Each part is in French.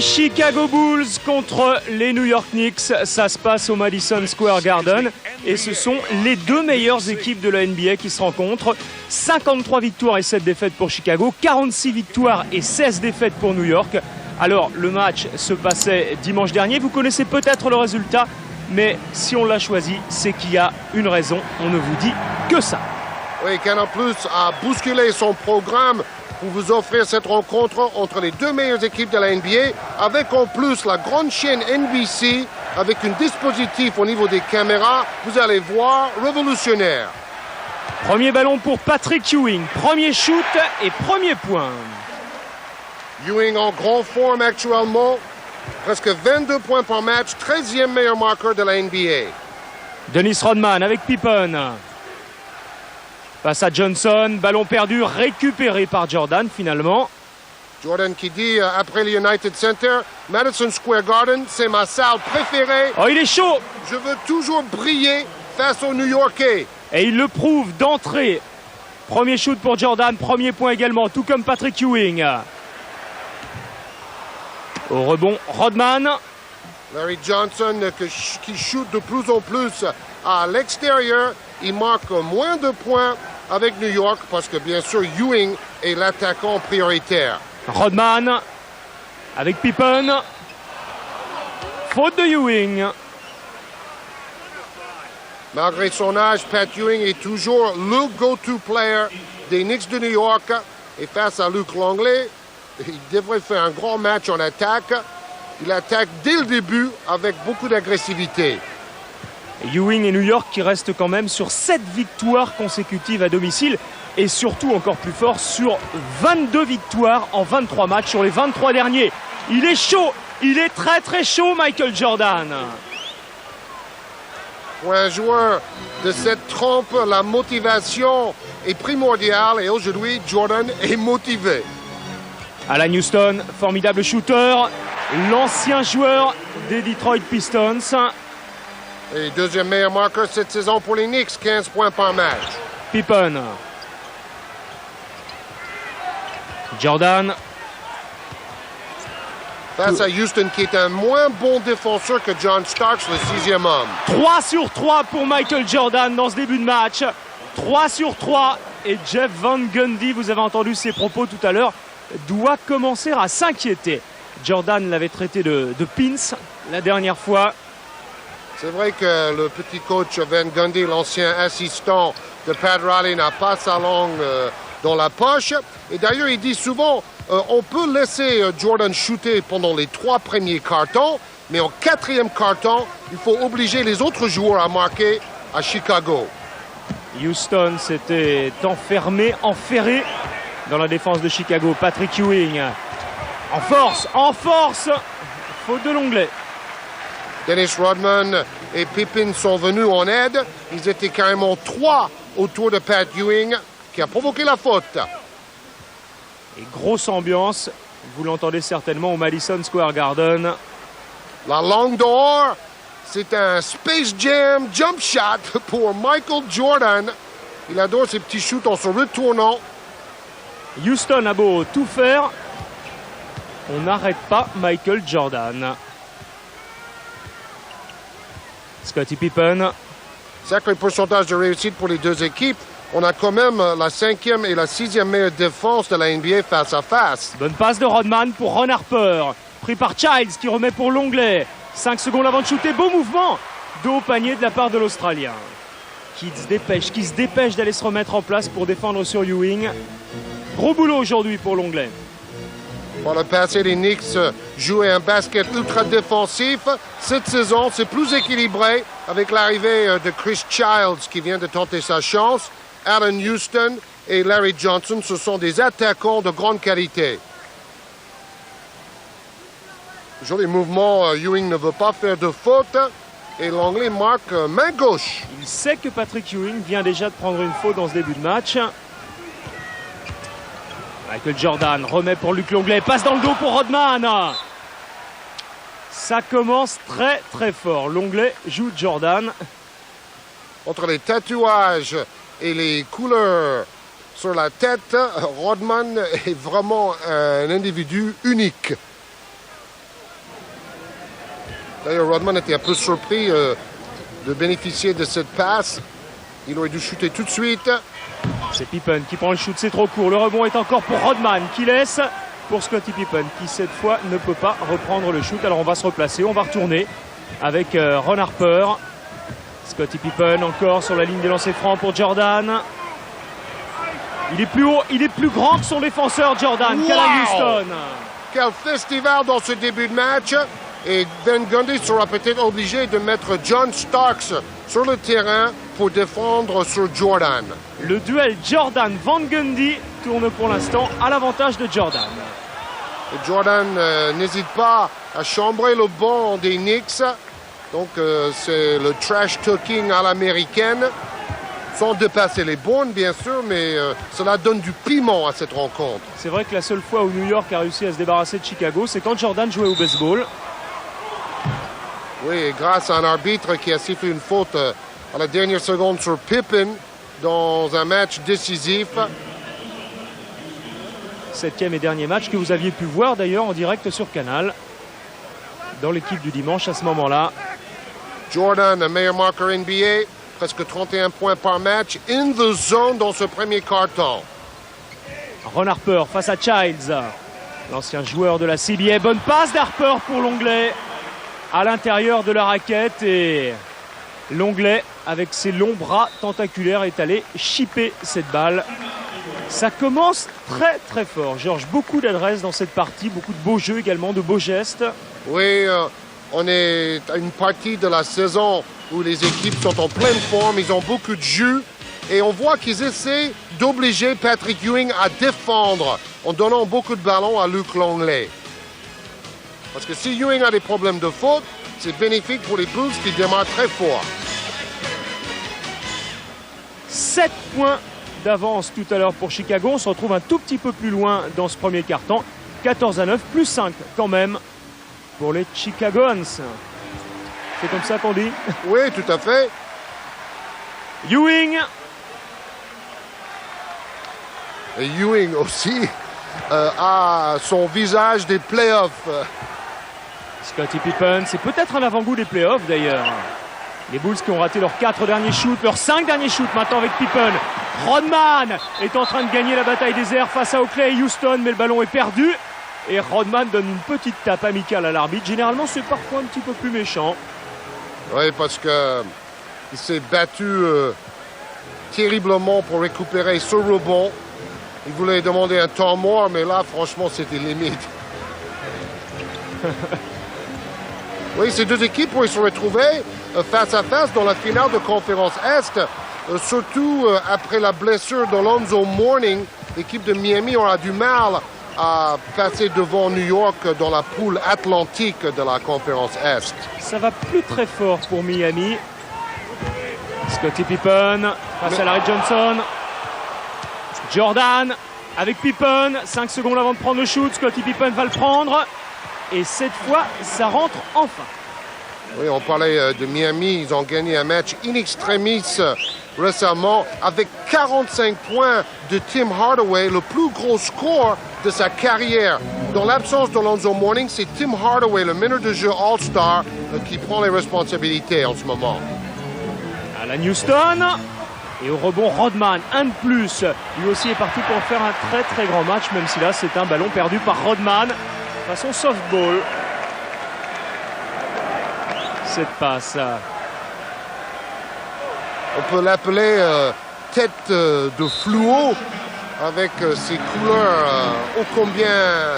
Les Chicago Bulls contre les New York Knicks, ça se passe au Madison Square Garden et ce sont les deux meilleures équipes de la NBA qui se rencontrent. 53 victoires et 7 défaites pour Chicago, 46 victoires et 16 défaites pour New York. Alors le match se passait dimanche dernier, vous connaissez peut-être le résultat, mais si on l'a choisi, c'est qu'il y a une raison, on ne vous dit que ça. Oui, Canal+ a bousculé son programme pour vous offrir cette rencontre entre les deux meilleures équipes de la NBA, avec en plus la grande chaîne NBC, avec un dispositif au niveau des caméras, vous allez voir, révolutionnaire. Premier ballon pour Patrick Ewing, premier shoot et premier point. Ewing en grande forme actuellement, presque 22 points par match, 13e meilleur marqueur de la NBA. Dennis Rodman avec Pippen. Passe à Johnson, ballon perdu, récupéré par Jordan finalement. Jordan qui dit après le United Center, Madison Square Garden, c'est ma salle préférée. Oh, il est chaud! Je veux toujours briller face aux New-Yorkais. Et il le prouve d'entrée. Premier shoot pour Jordan, premier point également, tout comme Patrick Ewing. Au rebond, Rodman. Larry Johnson qui shoot de plus en plus à l'extérieur. Il marque moins de points avec New York parce que bien sûr Ewing est l'attaquant prioritaire. Rodman avec Pippen. Faute de Ewing. Malgré son âge, Pat Ewing est toujours le go-to player des Knicks de New York. Et face à Luc Longley, il devrait faire un grand match en attaque. Il attaque dès le début avec beaucoup d'agressivité. Ewing et New York qui restent quand même sur 7 victoires consécutives à domicile et surtout encore plus fort sur 22 victoires en 23 matchs sur les 23 derniers. Il est chaud, il est très très chaud Michael Jordan. Pour un joueur de cette trempe, la motivation est primordiale et aujourd'hui Jordan est motivé. Alan Houston, formidable shooter, l'ancien joueur des Detroit Pistons. Et deuxième meilleur marqueur cette saison pour les Knicks, 15 points par match. Pippen. Jordan. Face à Houston qui est un moins bon défenseur que John Starks, le 6e homme. 3 sur 3 pour Michael Jordan dans ce début de match. 3 sur 3. Et Jeff Van Gundy, vous avez entendu ses propos tout à l'heure, doit commencer à s'inquiéter. Jordan l'avait traité de pins la dernière fois. C'est vrai que le petit coach Van Gundy, l'ancien assistant de Pat Riley, n'a pas sa langue dans la poche. Et d'ailleurs, il dit souvent, on peut laisser Jordan shooter pendant les 3 premiers cartons, mais en 4e carton, il faut obliger les autres joueurs à marquer à Chicago. Houston s'était enferré dans la défense de Chicago. Patrick Ewing, en force, faute de Longley. Dennis Rodman et Pippen sont venus en aide. Ils étaient carrément 3 autour de Pat Ewing qui a provoqué la faute. Et grosse ambiance, vous l'entendez certainement au Madison Square Garden. La langue dehors, c'est un Space Jam jump shot pour Michael Jordan. Il adore ses petits shoots en se retournant. Houston a beau tout faire, on n'arrête pas Michael Jordan. Scottie Pippen. Sacré pourcentage de réussite pour les deux équipes. On a quand même la 5e et la 6e meilleure défense de la NBA face à face. Bonne passe de Rodman pour Ron Harper. Pris par Childs qui remet pour Longley. 5 secondes avant de shooter. Beau mouvement de haut panier de la part de l'Australien. Qui se dépêche d'aller se remettre en place pour défendre sur Ewing. Gros boulot aujourd'hui pour Longley. Par le passé, les Knicks jouaient un basket ultra défensif. Cette saison, c'est plus équilibré avec l'arrivée de Chris Childs qui vient de tenter sa chance. Allen Houston et Larry Johnson, ce sont des attaquants de grande qualité. Joli mouvement, Ewing ne veut pas faire de faute et Longley marque main gauche. Il sait que Patrick Ewing vient déjà de prendre une faute dans ce début de match. Michael Jordan remet pour Luc Longley, passe dans le dos pour Rodman. Ça commence très très fort. Longley joue Jordan. Entre les tatouages et les couleurs sur la tête, Rodman est vraiment un individu unique. D'ailleurs, Rodman était un peu surpris de bénéficier de cette passe. Il aurait dû shooter tout de suite. C'est Pippen qui prend le shoot, c'est trop court. Le rebond est encore pour Rodman qui laisse pour Scottie Pippen qui cette fois ne peut pas reprendre le shoot. Alors on va se replacer, on va retourner avec Ron Harper. Scottie Pippen encore sur la ligne des lancers francs pour Jordan. Il est plus haut, il est plus grand que son défenseur Jordan. Wow! Callahan Houston. Quel festival dans ce début de match. Et Van Gundy sera peut-être obligé de mettre John Starks sur le terrain pour défendre sur Jordan. Le duel Jordan-Van Gundy tourne pour l'instant à l'avantage de Jordan. Et Jordan n'hésite pas à chambrer le banc des Knicks. Donc c'est le trash talking à l'américaine. Sans dépasser les bornes, bien sûr, mais cela donne du piment à cette rencontre. C'est vrai que la seule fois où New York a réussi à se débarrasser de Chicago, c'est quand Jordan jouait au baseball. Oui, et grâce à un arbitre qui a sifflé une faute à la dernière seconde sur Pippen dans un match décisif. 7e et dernier match que vous aviez pu voir d'ailleurs en direct sur Canal dans l'équipe du dimanche à ce moment-là. Jordan, un meilleur marqueur NBA, presque 31 points par match, in the zone dans ce premier quart-temps. Ron Harper face à Childs, l'ancien joueur de la CBA. Bonne passe d'Harper pour l'Anglais à l'intérieur de la raquette et l'Anglais avec ses longs bras tentaculaires est allé chipper cette balle. Ça commence très très fort. Georges, beaucoup d'adresse dans cette partie, beaucoup de beaux jeux également, de beaux gestes. Oui, on est à une partie de la saison où les équipes sont en pleine forme, ils ont beaucoup de jus et on voit qu'ils essaient d'obliger Patrick Ewing à défendre en donnant beaucoup de ballons à Luke Longley. Parce que si Ewing a des problèmes de faute, c'est bénéfique pour les Bulls qui démarrent très fort. 7 points d'avance tout à l'heure pour Chicago. On se retrouve un tout petit peu plus loin dans ce premier quart-temps. 14-9, plus 5 quand même pour les Chicagoans. C'est comme ça qu'on dit? Oui, tout à fait. Ewing. Et Ewing aussi a son visage des playoffs. Scottie Pippen, c'est peut-être un avant-goût des playoffs d'ailleurs. Les Bulls qui ont raté leurs 4 derniers shoots, leurs 5 derniers shoots maintenant avec Pippen. Rodman est en train de gagner la bataille des airs face à Oakley et Houston, mais le ballon est perdu. Et Rodman donne une petite tape amicale à l'arbitre. Généralement, c'est parfois un petit peu plus méchant. Oui, parce qu'il s'est battu terriblement pour récupérer ce rebond. Il voulait demander un temps mort, mais là, franchement, c'était limite. Oui, ces deux équipes vont se retrouver face à face dans la finale de conférence Est. Surtout après la blessure de Lonzo Mourning, l'équipe de Miami aura du mal à passer devant New York dans la poule atlantique de la conférence Est. Ça va plus très fort pour Miami. Scottie Pippen face à Larry Johnson. Jordan avec Pippen. 5 secondes avant de prendre le shoot. Scottie Pippen va le prendre. Et cette fois, ça rentre enfin. Oui, on parlait de Miami. Ils ont gagné un match in extremis récemment avec 45 points de Tim Hardaway, le plus gros score de sa carrière. Dans l'absence de Lonzo Mourning, c'est Tim Hardaway, le meneur de jeu All-Star, qui prend les responsabilités en ce moment. Alan Houston. Et au rebond, Rodman, un de plus. Lui aussi est parti pour faire un très très grand match, même si là c'est un ballon perdu par Rodman. Façon softball. Cette passe. On peut l'appeler tête de fluo avec ses couleurs ô combien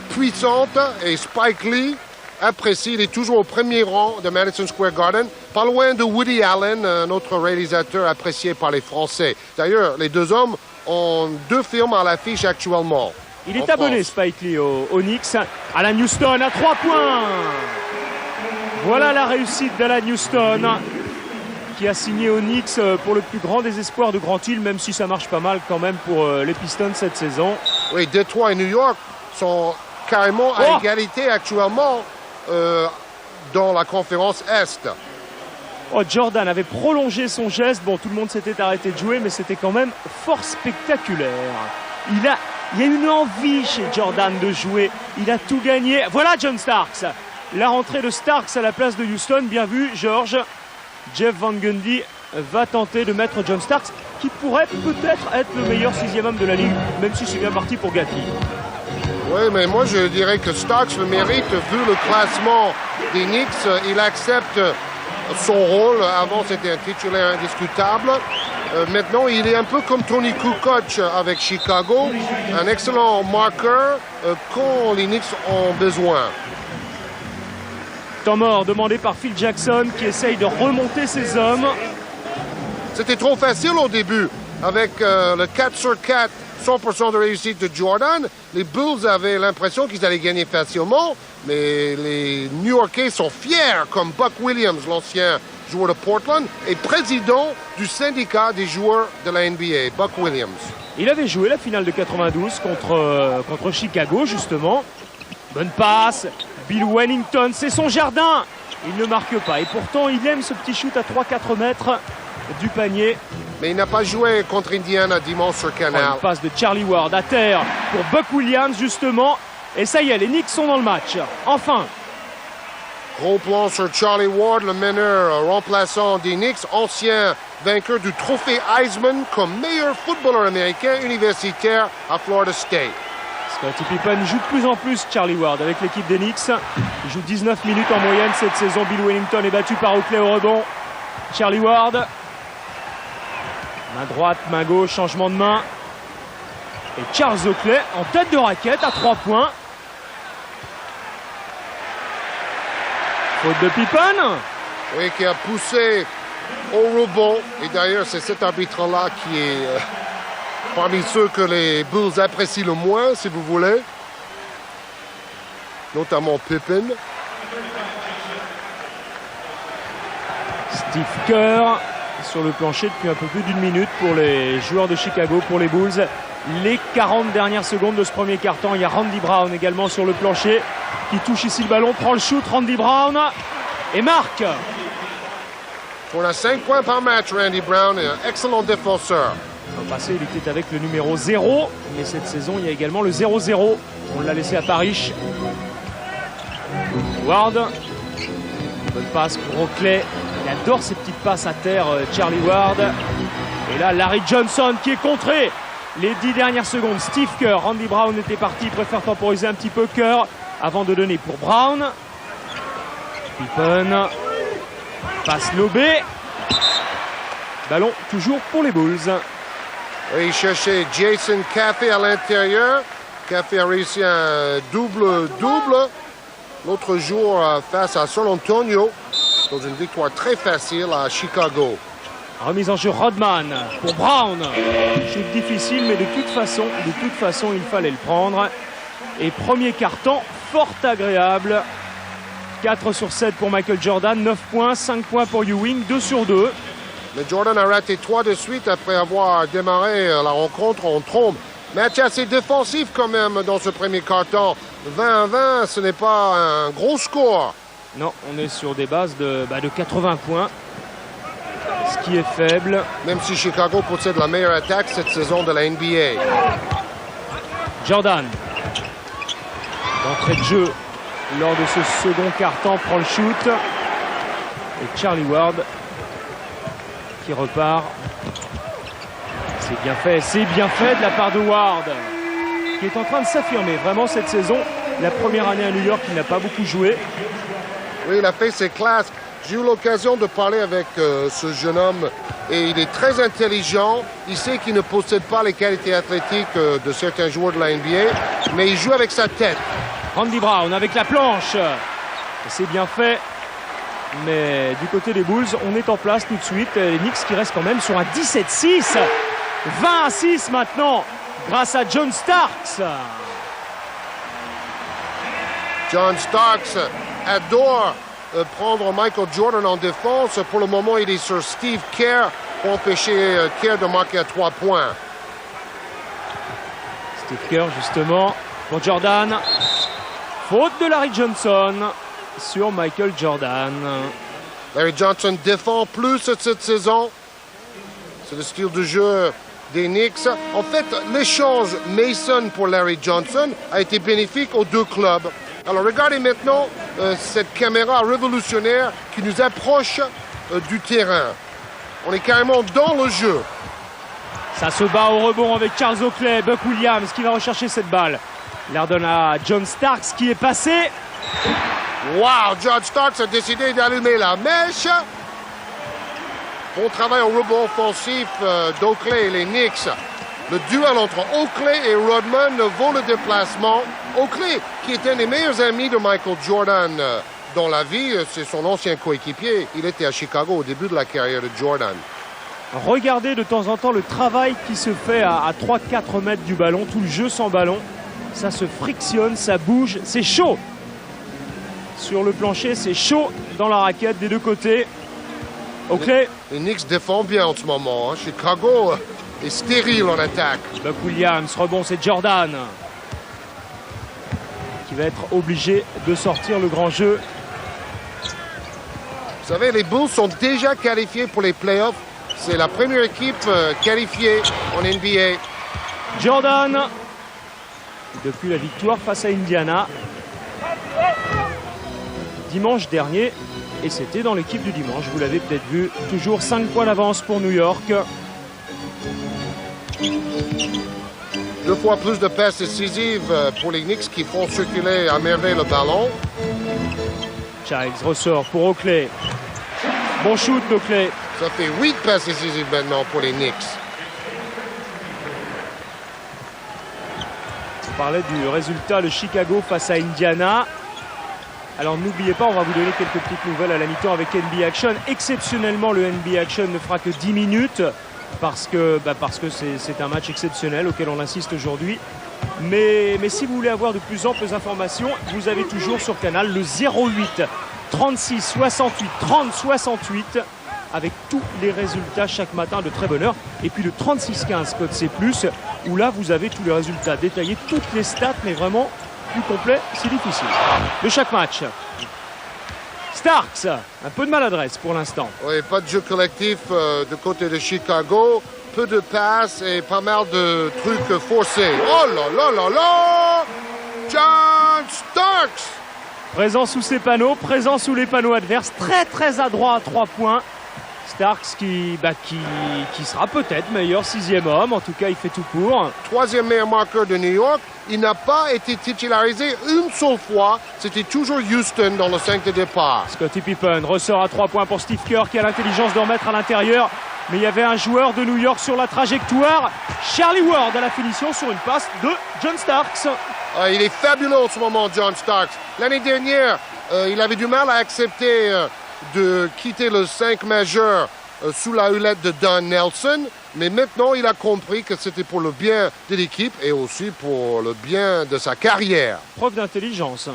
puissantes. Et Spike Lee apprécie, il est toujours au premier rang de Madison Square Garden, pas loin de Woody Allen, un autre réalisateur apprécié par les Français. D'ailleurs, les deux hommes ont 2 films à l'affiche actuellement. Il est abonné, Spike Lee, au Knicks. Alan Houston à 3 points. Voilà la réussite d'Alan Houston, qui a signé au Knicks pour le plus grand des espoirs de Grand Hill, même si ça marche pas mal quand même pour les Pistons cette saison. Oui, Détroit et New York sont carrément à égalité actuellement dans la conférence Est. Oh, Jordan avait prolongé son geste. Bon, tout le monde s'était arrêté de jouer, mais c'était quand même fort spectaculaire. Il y a une envie chez Jordan de jouer. Il a tout gagné. Voilà John Starks. la rentrée de Starks à la place de Houston. Bien vu, George. Jeff Van Gundy va tenter de mettre John Starks, qui pourrait peut-être être le meilleur 6e homme de la ligue, même si c'est bien parti pour Gaffey. Oui, mais moi je dirais que Starks le mérite, vu le classement des Knicks. Il accepte son rôle. Avant, c'était un titulaire indiscutable. Maintenant, il est un peu comme Tony Kukoc avec Chicago, un excellent marqueur quand les Knicks ont besoin. Temps mort demandé par Phil Jackson qui essaye de remonter ses hommes. C'était trop facile au début. Avec le 4 sur 4, 100% de réussite de Jordan, les Bulls avaient l'impression qu'ils allaient gagner facilement, mais les New-Yorkais sont fiers, comme Buck Williams, l'ancien joueur de Portland, et président du syndicat des joueurs de la NBA, Buck Williams. Il avait joué la finale de 92 contre Chicago, justement. Bonne passe, Bill Wellington, c'est son jardin. Il ne marque pas, et pourtant il aime ce petit shoot à 3-4 mètres du panier. Mais il n'a pas joué contre Indiana dimanche sur Canal. Une passe de Charlie Ward à terre pour Buck Williams, justement. Et ça y est, les Knicks sont dans le match. Enfin. Gros plan sur Charlie Ward, le meneur remplaçant des Knicks, ancien vainqueur du trophée Heisman comme meilleur footballeur américain universitaire à Florida State. Scottie Pippen joue de plus en plus, Charlie Ward, avec l'équipe des Knicks. Il joue 19 minutes en moyenne cette saison. Bill Wellington est battu par Oakley au rebond. Charlie Ward. Main droite, main gauche, changement de main. Et Charles Oakley en tête de raquette à 3 points. Faute de Pippen. Oui, qui a poussé au rebond. Et d'ailleurs, c'est cet arbitre-là qui est parmi ceux que les Bulls apprécient le moins, si vous voulez. Notamment Pippen. Steve Kerr sur le plancher depuis un peu plus d'1 minute pour les joueurs de Chicago, pour les Bulls. Les 40 dernières secondes de ce premier quart-temps. Il y a Randy Brown également sur le plancher qui touche ici le ballon, prend le shoot, Randy Brown et marque. On a 5 points par match, Randy Brown, un excellent défenseur. L'an passé, il était avec le numéro 0, mais cette saison, il y a également le 0-0. On l'a laissé à Parrish. Ward. Bonne passe pour Oakley. Il adore ces petites passes à terre, Charlie Ward. Et là, Larry Johnson qui est contré. Les 10 dernières secondes, Steve Kerr. Randy Brown était parti, il préfère temporiser un petit peu Kerr avant de donner pour Brown. Pippen. Passe lobée. Ballon toujours pour les Bulls. Et il cherchait Jason Caffey à l'intérieur. Caffey a réussi un double-double l'autre jour face à San Antonio dans une victoire très facile à Chicago. Remise en jeu Rodman pour Brown. Chute difficile, mais de toute façon, il fallait le prendre. Et premier carton fort agréable. 4 sur 7 pour Michael Jordan, 9 points, 5 points pour Ewing, 2 sur 2. Mais Jordan a raté 3 de suite après avoir démarré la rencontre en trombe. Match assez défensif quand même dans ce premier carton. 20-20, ce n'est pas un gros score. Non, on est sur des bases de 80 points. Ce qui est faible. Même si Chicago possède la meilleure attaque cette saison de la NBA. Jordan. D'entrée de jeu lors de ce second quart-temps prend le shoot. Et Charlie Ward qui repart. C'est bien fait de la part de Ward, qui est en train de s'affirmer vraiment cette saison. La première année à New York, il n'a pas beaucoup joué. Oui, il a fait ses classes. J'ai eu l'occasion de parler avec ce jeune homme et il est très intelligent. Il sait qu'il ne possède pas les qualités athlétiques de certains joueurs de la NBA, mais il joue avec sa tête. Randy Brown avec la planche. C'est bien fait. Mais du côté des Bulls, on est en place tout de suite. Les Knicks qui restent quand même sur un 17-6. 20-6 maintenant, grâce à John Starks. John Starks adore prendre Michael Jordan en défense. Pour le moment, il est sur Steve Kerr pour empêcher Kerr de marquer à 3 points. Steve Kerr, justement, pour Jordan. Faute de Larry Johnson sur Michael Jordan. Larry Johnson défend plus cette saison. C'est le style de jeu des Knicks. En fait, l'échange Mason pour Larry Johnson a été bénéfique aux deux clubs. Alors regardez maintenant cette caméra révolutionnaire qui nous approche du terrain. On est carrément dans le jeu. Ça se bat au rebond avec Charles Oakley, Buck Williams qui va rechercher cette balle. Il la redonne à John Starks qui est passé. Wow, John Starks a décidé d'allumer la mèche. Bon travail au rebond offensif d'Oakley et les Knicks. Le duel entre Oakley et Rodman vaut le déplacement. Oakley, qui est un des meilleurs amis de Michael Jordan dans la vie, c'est son ancien coéquipier. Il était à Chicago au début de la carrière de Jordan. Regardez de temps en temps le travail qui se fait à 3-4 mètres du ballon, tout le jeu sans ballon. Ça se frictionne, ça bouge, c'est chaud. Sur le plancher, c'est chaud dans la raquette des deux côtés. Oakley. Les Knicks défendent bien en ce moment. Hein. Chicago est stérile en attaque. Buck Williams, rebond, c'est Jordan qui va être obligé de sortir le grand jeu. Vous savez, les Bulls sont déjà qualifiés pour les playoffs. C'est la première équipe qualifiée en NBA. Jordan, depuis la victoire face à Indiana dimanche dernier, et c'était dans l'équipe du dimanche, vous l'avez peut-être vu, toujours 5 points d'avance pour New York. 2 fois plus de passes décisives pour les Knicks qui font circuler à merveille le ballon. Childs ressort pour Oakley. Bon shoot d'Oakley. Ça fait 8 passes décisives maintenant pour les Knicks. On parlait du résultat de Chicago face à Indiana. Alors n'oubliez pas, on va vous donner quelques petites nouvelles à la mi-temps avec NBA Action. Exceptionnellement, le NBA Action ne fera que 10 minutes parce que c'est un match exceptionnel auquel on insiste aujourd'hui. Mais si vous voulez avoir de plus amples informations, vous avez toujours sur Canal le 08 36 68 30 68 avec tous les résultats chaque matin de très bonne heure. Et puis le 36-15 code C+, où là vous avez tous les résultats détaillés, toutes les stats, mais vraiment plus complet, c'est difficile. De chaque match. Starks, un peu de maladresse pour l'instant. Oui, pas de jeu collectif du côté de Chicago. Peu de passes et pas mal de trucs forcés. Oh là là là là! John Starks! Présent sous ses panneaux, présent sous les panneaux adverses, très très adroit à 3 points. Starks qui sera peut-être meilleur 6e homme, en tout cas il fait tout pour. 3e meilleur marqueur de New York. Il n'a pas été titularisé une seule fois. C'était toujours Houston dans le 5 de départ. Scottie Pippen ressort à 3 points pour Steve Kerr qui a l'intelligence de remettre à l'intérieur. Mais il y avait un joueur de New York sur la trajectoire. Charlie Ward à la finition sur une passe de John Starks. Il est fabuleux en ce moment, John Starks. L'année dernière, il avait du mal à accepter de quitter le 5 majeur sous la houlette de Don Nelson. Mais maintenant, il a compris que c'était pour le bien de l'équipe et aussi pour le bien de sa carrière. Preuve d'intelligence.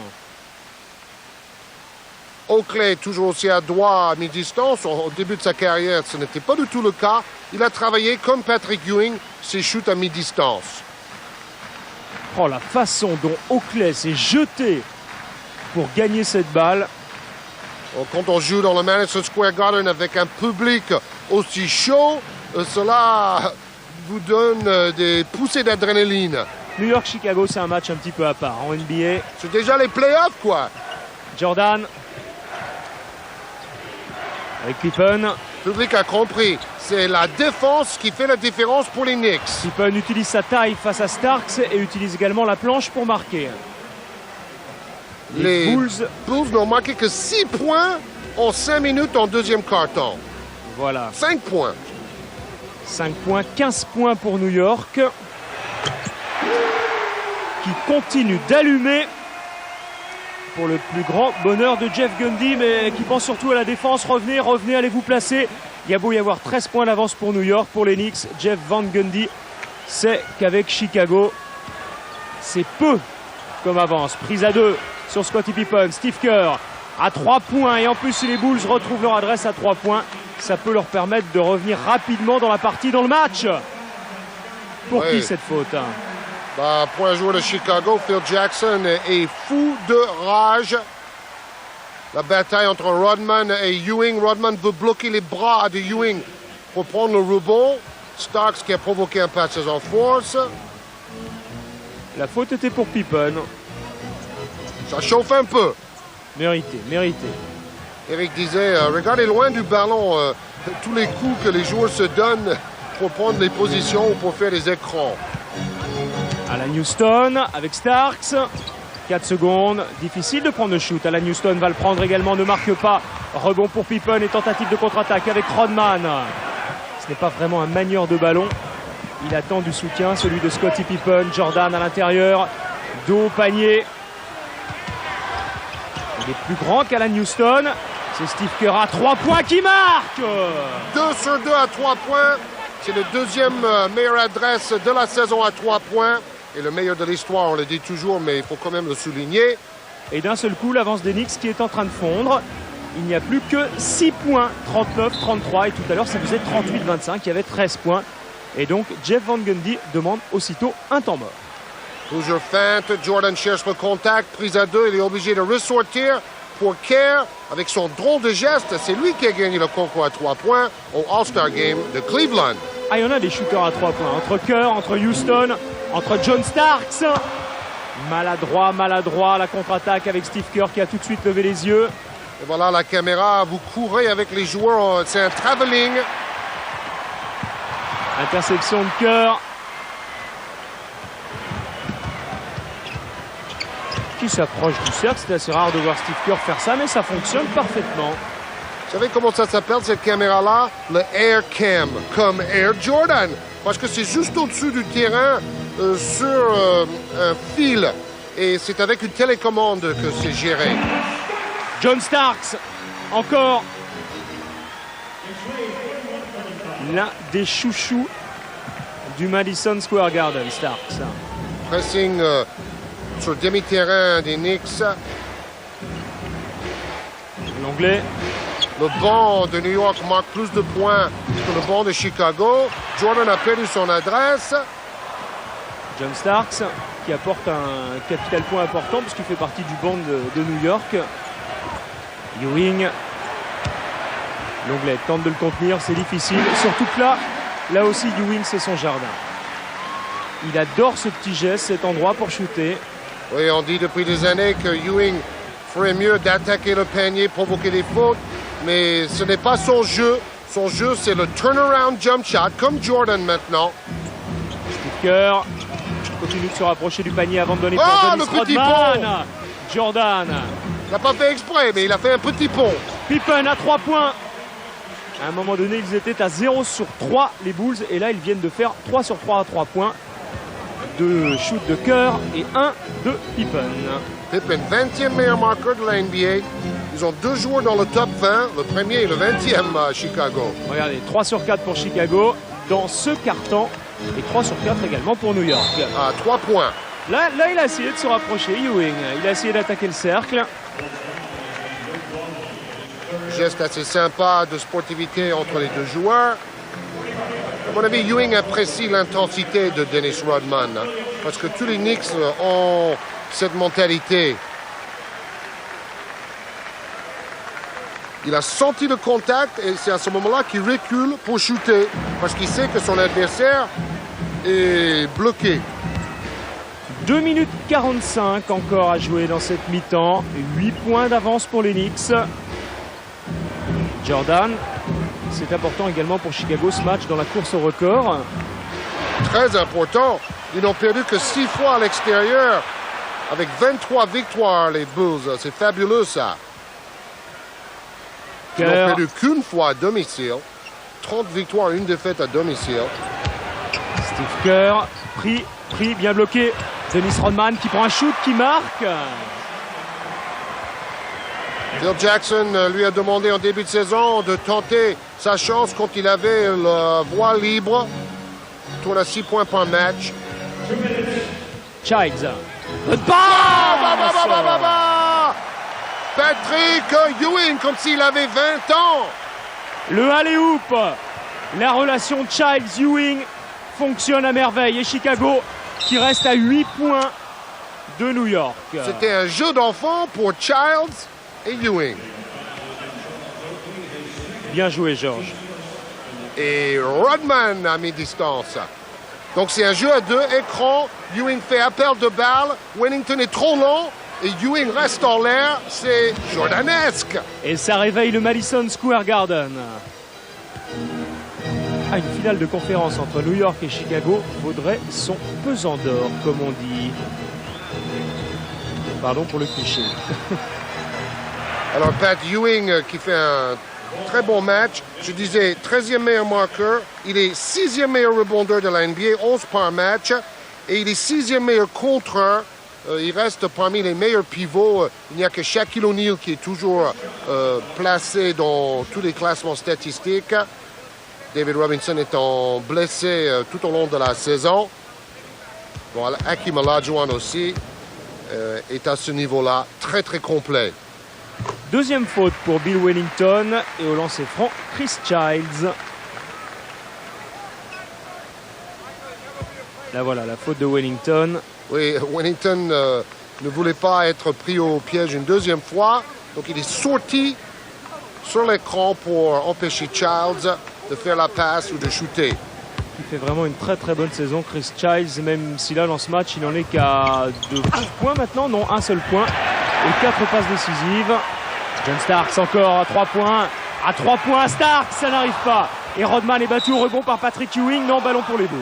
Oakley, toujours aussi adroit à mi-distance. Au début de sa carrière, ce n'était pas du tout le cas. Il a travaillé comme Patrick Ewing, ses shoots à mi-distance. Oh, la façon dont Oakley s'est jeté pour gagner cette balle. Quand on joue dans le Madison Square Garden avec un public aussi chaud, cela vous donne des poussées d'adrénaline. New York-Chicago, c'est un match un petit peu à part en NBA. C'est déjà les playoffs, quoi. Jordan. Avec Pippen. Le public a compris. C'est la défense qui fait la différence pour les Knicks. Pippen utilise sa taille face à Starks et utilise également la planche pour marquer. Les Bulls n'ont marqué que 6 points en 5 minutes en deuxième quart-temps. Voilà. 5 points. 5 points, 15 points pour New York. Qui continue d'allumer pour le plus grand bonheur de Jeff Gundy, mais qui pense surtout à la défense. Revenez, allez vous placer. Il y a beau y avoir 13 points d'avance pour New York, pour les Knicks. Jeff Van Gundy sait qu'avec Chicago, c'est peu comme avance. Prise à 2 sur Scottie Pippen. Steve Kerr à 3 points. Et en plus, si les Bulls retrouvent leur adresse à 3 points, ça peut leur permettre de revenir rapidement dans la partie, dans le match. Pour qui cette faute? Pour un joueur de Chicago, Phil Jackson est fou de rage. La bataille entre Rodman et Ewing. Rodman veut bloquer les bras de Ewing pour prendre le rebond. Starks qui a provoqué un passage en force. La faute était pour Pippen. Ça chauffe un peu. Mérité, mérité. Eric disait, regardez loin du ballon tous les coups que les joueurs se donnent pour prendre les positions ou pour faire des écrans. Alan Houston avec Starks. 4 secondes. Difficile de prendre le shoot. Alan Houston va le prendre également, ne marque pas. Rebond pour Pippen et tentative de contre-attaque avec Rodman. Ce n'est pas vraiment un manieur de ballon. Il attend du soutien, celui de Scottie Pippen. Jordan à l'intérieur. Dos au panier. Il est plus grand qu'Alan Houston. C'est Steve Kerr à 3 points qui marque. 2 sur 2 à 3 points. C'est le deuxième meilleure adresse de la saison à 3 points. Et le meilleur de l'histoire, on le dit toujours, mais il faut quand même le souligner. Et d'un seul coup, l'avance des Knicks qui est en train de fondre. Il n'y a plus que 6 points, 39-33. Et tout à l'heure, ça faisait 38-25. Il y avait 13 points. Et donc, Jeff Van Gundy demande aussitôt un temps mort. Toujours feinte, Jordan cherche le contact, prise à 2, il est obligé de ressortir pour Kerr avec son drôle de geste. C'est lui qui a gagné le concours à 3 points au All-Star Game de Cleveland. Ah, il y en a des shooters à 3 points. Entre Kerr, entre Houston, entre John Starks. Maladroit, la contre-attaque avec Steve Kerr qui a tout de suite levé les yeux. Et voilà la caméra, vous courez avec les joueurs, c'est un travelling. Interception de Kerr. Qui s'approche du cercle. C'est assez rare de voir Steve Kerr faire ça, mais ça fonctionne parfaitement. Vous savez comment ça s'appelle cette caméra-là? Le Air Cam, comme Air Jordan. Parce que c'est juste au-dessus du terrain, sur un fil. Et c'est avec une télécommande que c'est géré. John Starks, encore l'un des chouchous du Madison Square Garden, Starks. Pressing sur demi-terrain des Knicks. L'anglais. Le banc de New York marque plus de points que le banc de Chicago. Jordan a perdu son adresse. John Starks qui apporte un capital point important puisqu'il fait partie du banc de New York. Ewing. L'anglais tente de le contenir, c'est difficile. Surtout que là aussi Ewing c'est son jardin. Il adore ce petit geste, cet endroit pour shooter. Oui, on dit depuis des années que Ewing ferait mieux d'attaquer le panier, provoquer des fautes. Mais ce n'est pas son jeu. Son jeu, c'est le turnaround jump shot, comme Jordan maintenant. Steve Kerr continue de se rapprocher du panier avant de donner pour Dennis Rodman. Jordan. Il n'a pas fait exprès, mais il a fait un petit pont. Pippen à 3 points. À un moment donné, ils étaient à 0 sur 3, les Bulls. Et là, ils viennent de faire 3 sur 3 à 3 points. 2 shoots de Kerr et 1 de Pippen. Pippen, 20e meilleur marqueur de la NBA. Ils ont 2 joueurs dans le top 20, le premier et le 20e à Chicago. Regardez, 3 sur 4 pour Chicago dans ce quart-temps et 3 sur 4 également pour New York. À 3 points. Là, il a essayé de se rapprocher, Ewing. Il a essayé d'attaquer le cercle. Geste assez sympa de sportivité entre les deux joueurs. À mon avis, Ewing apprécie l'intensité de Dennis Rodman. Parce que tous les Knicks ont cette mentalité. Il a senti le contact et c'est à ce moment-là qu'il recule pour shooter. Parce qu'il sait que son adversaire est bloqué. 2 minutes 45 encore à jouer dans cette mi-temps. 8 points d'avance pour les Knicks. Jordan, c'est important également pour Chicago ce match dans la course au record. Très important. Ils n'ont perdu que 6 fois à l'extérieur. Avec 23 victoires, les Bulls. C'est fabuleux, ça. Ils n'ont perdu qu'une fois à domicile. 30 victoires, 1 défaite à domicile. Steve Kerr, pris, bien bloqué. Dennis Rodman qui prend un shoot, qui marque. Phil Jackson lui a demandé en début de saison de tenter sa chance quand il avait la voie libre. Il tourne à 6 points par match. Childs. Patrick Ewing, comme s'il avait 20 ans. Le alley-oop. La relation Childs-Ewing fonctionne à merveille. Et Chicago qui reste à 8 points de New York. C'était un jeu d'enfant pour Childs et Ewing. Bien joué, Georges. Et Rodman a mis distance. Donc c'est un jeu à 2 écrans. Ewing fait appel de balle. Wennington est trop long. et Ewing reste en l'air, c'est jordanesque. Et ça réveille le Madison Square Garden. Une finale de conférence entre New York et Chicago vaudrait son pesant d'or, comme on dit. Pardon pour le cliché. Alors Pat Ewing qui fait un très bon match. Je disais 13e meilleur marqueur. Il est 6e meilleur rebondeur de la NBA, 11 par match. Et il est 6e meilleur contreur. Il reste parmi les meilleurs pivots. Il n'y a que Shaquille O'Neal qui est toujours placé dans tous les classements statistiques. David Robinson étant blessé tout au long de la saison. Bon, Hakeem Olajuwon aussi est à ce niveau-là très très complet. Deuxième faute pour Bill Wellington et au lancer franc, Chris Childs. Là voilà, la faute de Wellington. Oui, Wellington ne voulait pas être pris au piège une deuxième fois. Donc il est sorti sur l'écran pour empêcher Childs de faire la passe ou de shooter. Il fait vraiment une très très bonne saison, Chris Childs, même si là dans ce match il n'en est qu'à 2 points maintenant, non, un seul point et 4 passes décisives. John Starks encore à 3 points. À 3 points, Starks, ça n'arrive pas. Et Rodman est battu au rebond par Patrick Ewing, non, ballon pour les Bulls.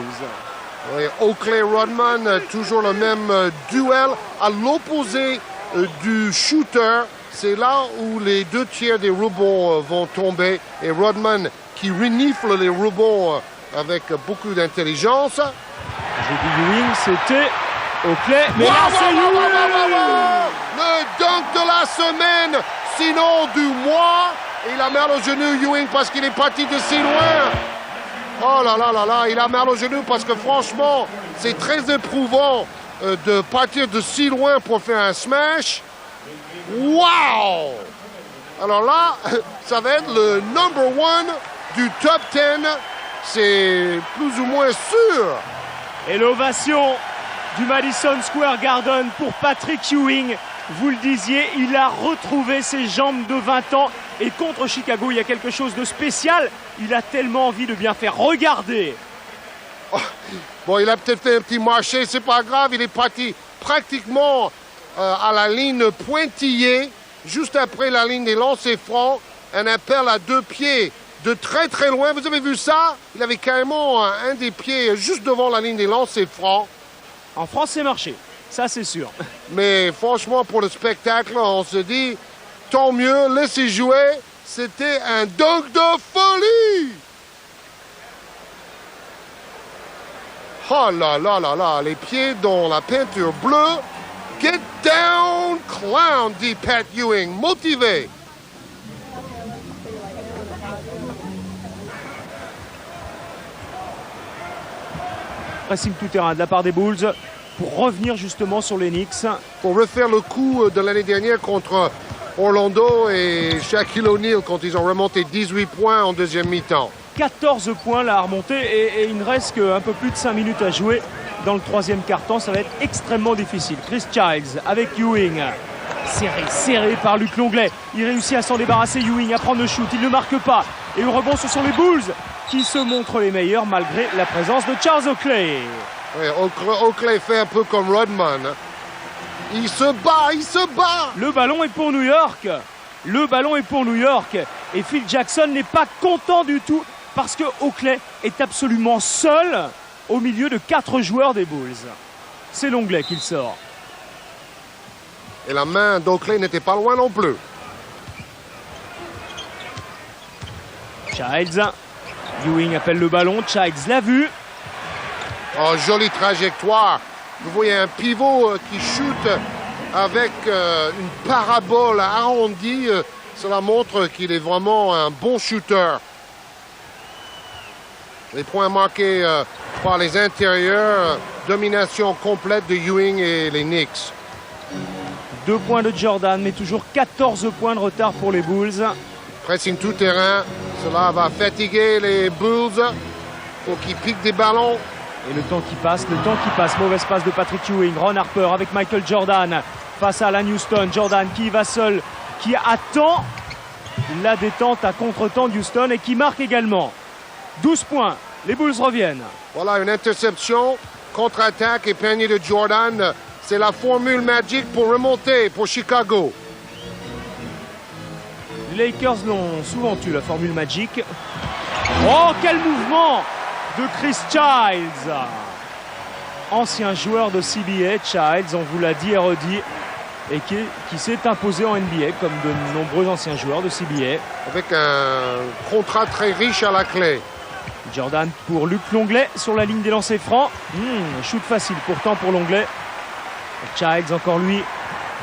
Oui, Oakley-Rodman, toujours le même duel à l'opposé du shooter. C'est là où les 2 tiers des rebonds vont tomber. Et Rodman qui renifle les rebonds avec beaucoup d'intelligence. J'ai dit Ewing, c'était Oakley, mais là c'est Ewing. Le dunk de la semaine, sinon du mois. Il a mal au genou, Ewing, parce qu'il est parti de si loin. Oh là là là là, il a mal au genou parce que franchement, c'est très éprouvant de partir de si loin pour faire un smash. Wow! Alors là, ça va être le number 1 du top 10. C'est plus ou moins sûr. Et l'ovation du Madison Square Garden pour Patrick Ewing. Vous le disiez, il a retrouvé ses jambes de 20 ans. Et contre Chicago, il y a quelque chose de spécial. Il a tellement envie de bien faire. Regardez. Oh, bon, il a peut-être fait un petit marché, c'est pas grave. Il est parti pratiquement à la ligne pointillée, juste après la ligne des lancers francs. Un appel à 2 pieds de très très loin. Vous avez vu ça? Il avait carrément un des pieds juste devant la ligne des lancers francs. En France, c'est marché. Ça, c'est sûr. Mais franchement, pour le spectacle, on se dit, tant mieux, laissez jouer. C'était un dunk de folie. Oh là là là là, les pieds dans la peinture bleue. Get down, clown, dit Pat Ewing, motivé. Pressing tout terrain de la part des Bulls pour revenir justement sur les Knicks. Pour refaire le coup de l'année dernière contre Orlando et Shaquille O'Neal quand ils ont remonté 18 points en deuxième mi-temps. 14 points là à remonter et il ne reste qu'un peu plus de 5 minutes à jouer dans le troisième quart-temps. Ça va être extrêmement difficile. Chris Childs avec Ewing. Serré par Luc Longley. Il réussit à s'en débarrasser, Ewing, à prendre le shoot. Il ne marque pas. Et au rebond, ce sont les Bulls qui se montrent les meilleurs malgré la présence de Charles Oakley. Oui, Oakley fait un peu comme Rodman. Il se bat. Le ballon est pour New York. Et Phil Jackson n'est pas content du tout parce que Oakley est absolument seul au milieu de 4 joueurs des Bulls. C'est Longley qui le sort. Et la main d'Oakley n'était pas loin non plus. Childs. Ewing appelle le ballon. Childs l'a vu. Oh, jolie trajectoire. Vous voyez un pivot qui shoot avec une parabole arrondie. Cela montre qu'il est vraiment un bon shooter. Les points marqués par les intérieurs. Domination complète de Ewing et les Knicks. 2 points de Jordan, mais toujours 14 points de retard pour les Bulls. Pressing tout terrain. Cela va fatiguer les Bulls. Faut qu'ils piquent des ballons. Et le temps qui passe. Mauvaise passe de Patrick Ewing. Ron Harper avec Michael Jordan face à Alan Houston. Jordan qui va seul, qui attend la détente à contre-temps de Houston et qui marque également. 12 points. Les Bulls reviennent. Voilà une interception, contre-attaque et panier de Jordan. c'est la formule magique pour remonter pour Chicago. Les Lakers l'ont souvent eu, la formule magique. Oh, quel mouvement de Chris Childs! Ancien joueur de CBA, Childs, on vous l'a dit et redit, et qui s'est imposé en NBA comme de nombreux anciens joueurs de CBA. Avec un contrat très riche à la clé. Jordan pour Luc Longley sur la ligne des lancers francs. Shoot facile pourtant pour Longley. Childs encore lui.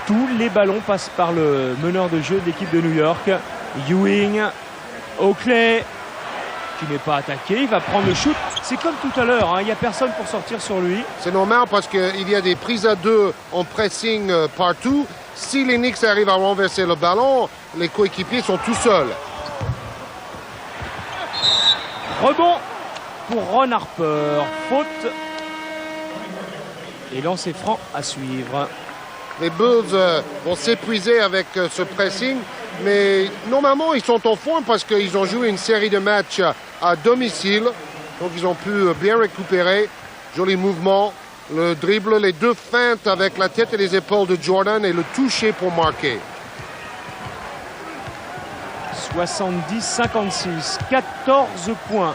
Tous les ballons passent par le meneur de jeu de l'équipe de New York. Ewing, Oakley, qui n'est pas attaqué. Il va prendre le shoot. C'est comme tout à l'heure, hein. Il n'y a personne pour sortir sur lui. C'est normal parce qu'il y a des prises à deux en pressing partout. Si les Knicks arrivent à renverser le ballon, les coéquipiers sont tout seuls. Rebond pour Ron Harper. Faute. Et lancer franc à suivre. Les Bulls vont s'épuiser avec ce pressing. Mais normalement, ils sont en forme parce qu'ils ont joué une série de matchs à domicile. Donc, ils ont pu bien récupérer. Joli mouvement. Le dribble, les deux feintes avec la tête et les épaules de Jordan et le toucher pour marquer. 70-56, 14 points.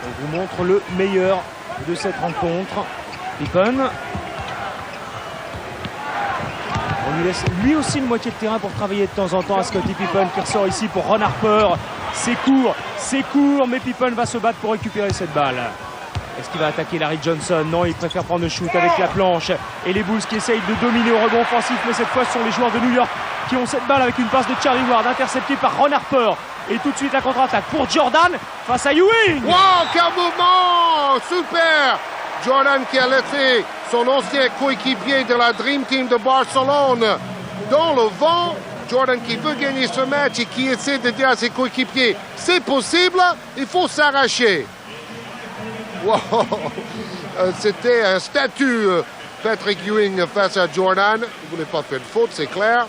On vous montre le meilleur de cette rencontre. Pippen. On lui laisse lui aussi une moitié de terrain pour travailler de temps en temps à Scottie Pippen qui ressort ici pour Ron Harper. C'est court, mais Pippen va se battre pour récupérer cette balle. Est-ce qu'il va attaquer Larry Johnson? Non, il préfère prendre le shoot avec la planche. Et les Bulls qui essayent de dominer au rebond offensif, mais cette fois ce sont les joueurs de New York qui ont cette balle avec une passe de Charlie Ward interceptée par Ron Harper. Et tout de suite la contre-attaque pour Jordan face à Ewing. Wow, quel mouvement! Super! Jordan qui a laissé son ancien coéquipier de la Dream Team de Barcelone dans le vent. Jordan qui veut gagner ce match et qui essaie de dire à ses coéquipiers, c'est possible, il faut s'arracher. Wow. C'était un statut, Patrick Ewing face à Jordan. Il ne voulait pas faire de faute, c'est clair.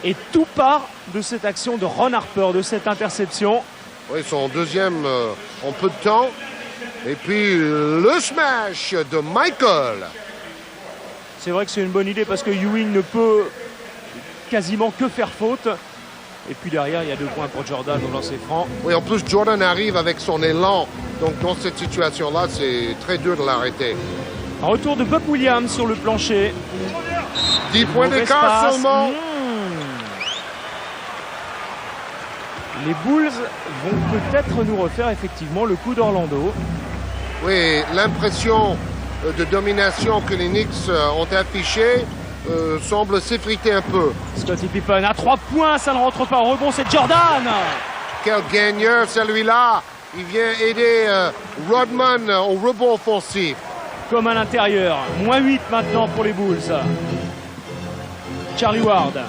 Et tout part de cette action de Ron Harper, de cette interception. Oui, son deuxième en peu de temps. Et puis le smash de Michael. C'est vrai que c'est une bonne idée parce que Ewing ne peut quasiment que faire faute. Et puis derrière, il y a 2 points pour Jordan au lancer franc. Oui, en plus, Jordan arrive avec son élan. Donc dans cette situation-là, c'est très dur de l'arrêter. Un retour de Buck Williams sur le plancher. 10 points d'écart seulement. Les Bulls vont peut-être nous refaire effectivement le coup d'Orlando. Oui, l'impression de domination que les Knicks ont affichée semble s'effriter un peu. Scottie Pippen à 3 points, ça ne rentre pas au rebond, c'est Jordan. Quel gagneur celui-là. Il vient aider Rodman au rebond offensif. Comme à l'intérieur, moins 8 maintenant pour les Bulls. Charlie Ward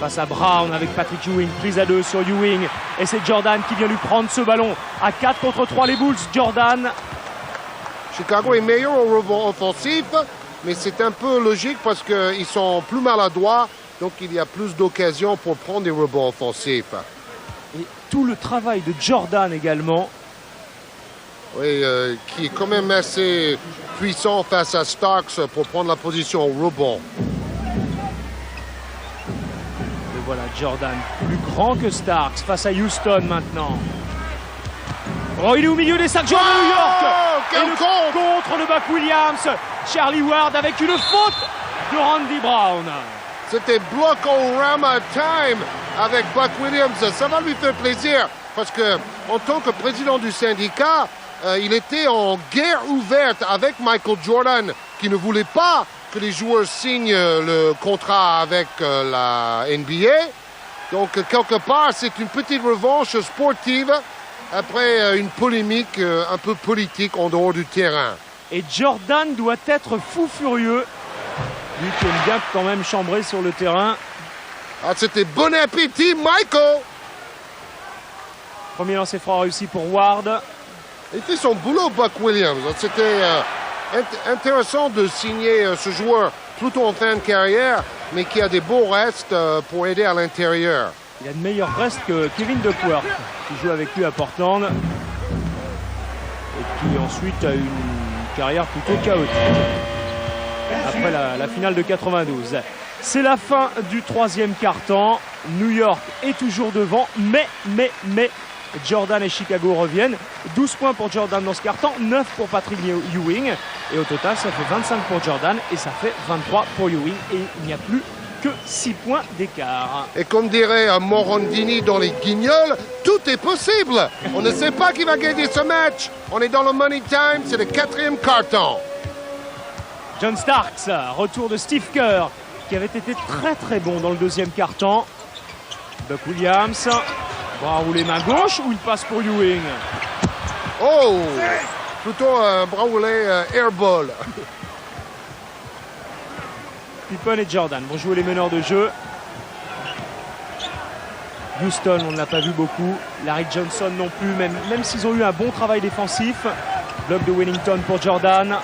face à Brown avec Patrick Ewing, prise à 2 sur Ewing. Et c'est Jordan qui vient lui prendre ce ballon. À 4 contre 3 les Bulls, Jordan. Chicago est meilleur au rebond offensif, mais c'est un peu logique parce qu'ils sont plus maladroits, donc il y a plus d'occasions pour prendre des rebonds offensifs. Et tout le travail de Jordan également. Oui, qui est quand même assez puissant face à Starks pour prendre la position au rebond. Et voilà Jordan, plus grand que Starks face à Houston maintenant. Oh, il est au milieu des 5 joueurs de New York. Quel et le contre de Buck Williams. Charlie Ward avec une faute de Randy Brown. C'était block-o-rama time avec Buck Williams. Ça va lui faire plaisir parce que en tant que président du syndicat, il était en guerre ouverte avec Michael Jordan qui ne voulait pas que les joueurs signent le contrat avec la NBA. Donc quelque part, c'est une petite revanche sportive après une polémique un peu politique en dehors du terrain. Et Jordan doit être fou furieux. Lui qui aime bien quand même chambrer sur le terrain. Ah, c'était bon appétit, Michael! Premier lancer franc réussi pour Ward. Il fait son boulot, Buck Williams. C'était intéressant de signer ce joueur plutôt en fin de carrière, mais qui a des beaux restes pour aider à l'intérieur. Il a de meilleurs restes que Kevin Duckworth, qui joue avec lui à Portland. Et qui ensuite a eu une carrière plutôt chaotique après la finale de 92. C'est la fin du troisième quart-temps. New York est toujours devant, mais Jordan et Chicago reviennent. 12 points pour Jordan dans ce quart-temps, 9 pour Patrick Ewing. Et au total, ça fait 25 pour Jordan et ça fait 23 pour Ewing. Et il n'y a plus que 6 points d'écart. Et comme dirait Morandini dans les Guignols, tout est possible. On ne sait pas qui va gagner ce match. On est dans le money time, c'est le quatrième quart-temps. John Starks, retour de Steve Kerr, qui avait été très bon dans le deuxième quart-temps. Buck Williams, bras roulé main gauche ou une passe pour Ewing? Oh, plutôt un bras roulé airball. Pippen et Jordan vont jouer les meneurs de jeu. Houston, on ne l'a pas vu beaucoup. Larry Johnson non plus, même s'ils ont eu un bon travail défensif. Bloc de Wellington pour Jordan.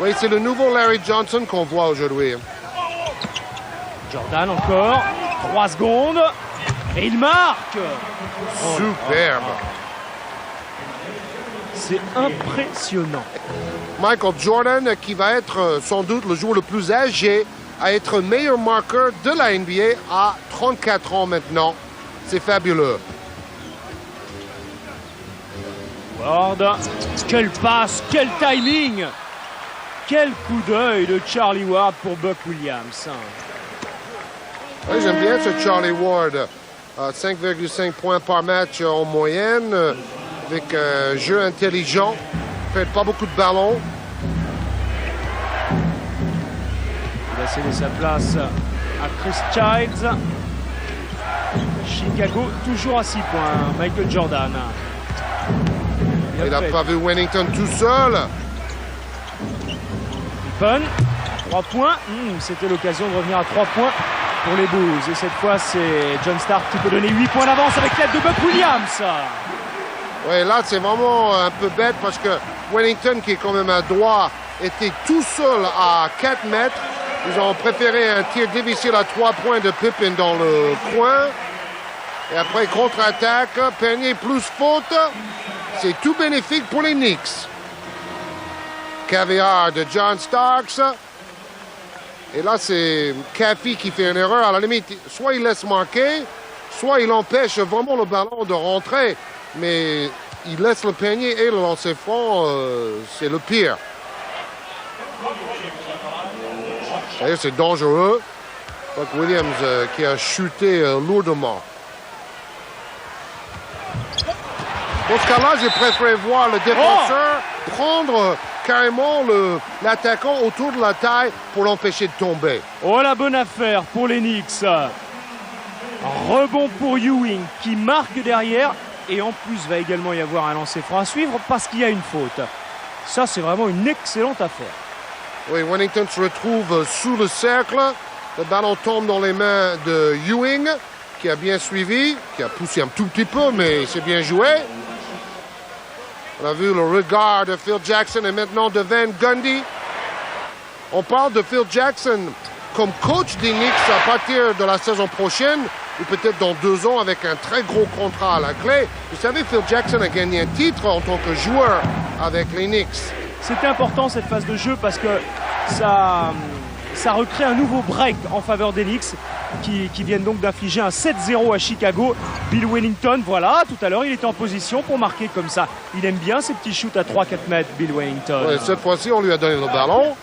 Oui, c'est le nouveau Larry Johnson qu'on voit aujourd'hui. Jordan encore, 3 secondes, et il marque. Superbe. C'est impressionnant. Michael Jordan, qui va être sans doute le joueur le plus âgé à être meilleur marqueur de la NBA à 34 ans maintenant. C'est fabuleux. Ward, quelle passe, quel timing! Quel coup d'œil de Charlie Ward pour Buck Williams. Oui, j'aime bien ce Charlie Ward. 5,5 points par match en moyenne, avec un jeu intelligent. Il ne fait pas beaucoup de ballons. Il va céder sa place à Chris Childs. Chicago toujours à 6 points. Michael Jordan. Il n'a pas vu Wellington tout seul. Pippen, 3 points. C'était l'occasion de revenir à 3 points pour les Bulls. Et cette fois, c'est John Stark qui peut donner 8 points d'avance avec l'aide de Buck Williams. Oui, là, c'est vraiment un peu bête parce que Wellington, qui est quand même à droit, était tout seul à 4 mètres. Ils ont préféré un tir difficile à 3 points de Pippen dans le coin. Et après, contre-attaque, Pernier plus faute. C'est tout bénéfique pour les Knicks. Caviar de John Starks. Et là, c'est Caffey qui fait une erreur. À la limite, soit il laisse marquer, soit il empêche vraiment le ballon de rentrer. Mais il laisse le panier et le lancer franc, c'est le pire. D'ailleurs, c'est dangereux. Buck Williams qui a chuté lourdement. Dans ce cas-là, j'ai préféré voir le défenseur prendre carrément l'attaquant autour de la taille pour l'empêcher de tomber. Oh, la bonne affaire pour les Knicks. Rebond pour Ewing qui marque derrière. Et en plus, va également y avoir un lancer franc à suivre parce qu'il y a une faute. Ça, c'est vraiment une excellente affaire. Oui, Wellington se retrouve sous le cercle. Le ballon tombe dans les mains de Ewing, qui a bien suivi, qui a poussé un tout petit peu, mais c'est bien joué. On a vu le regard de Phil Jackson et maintenant de Van Gundy. On parle de Phil Jackson comme coach des Knicks à partir de la saison prochaine, ou peut-être dans 2 ans avec un très gros contrat à la clé. Vous savez, Phil Jackson a gagné un titre en tant que joueur avec les Knicks. C'était important cette phase de jeu parce que ça recrée un nouveau break en faveur des Knicks qui viennent donc d'infliger un 7-0 à Chicago. Bill Wellington, voilà, tout à l'heure il était en position pour marquer comme ça. Il aime bien ces petits shoots à 3-4 mètres, Bill Wellington. Ouais, cette fois-ci, on lui a donné le ballon.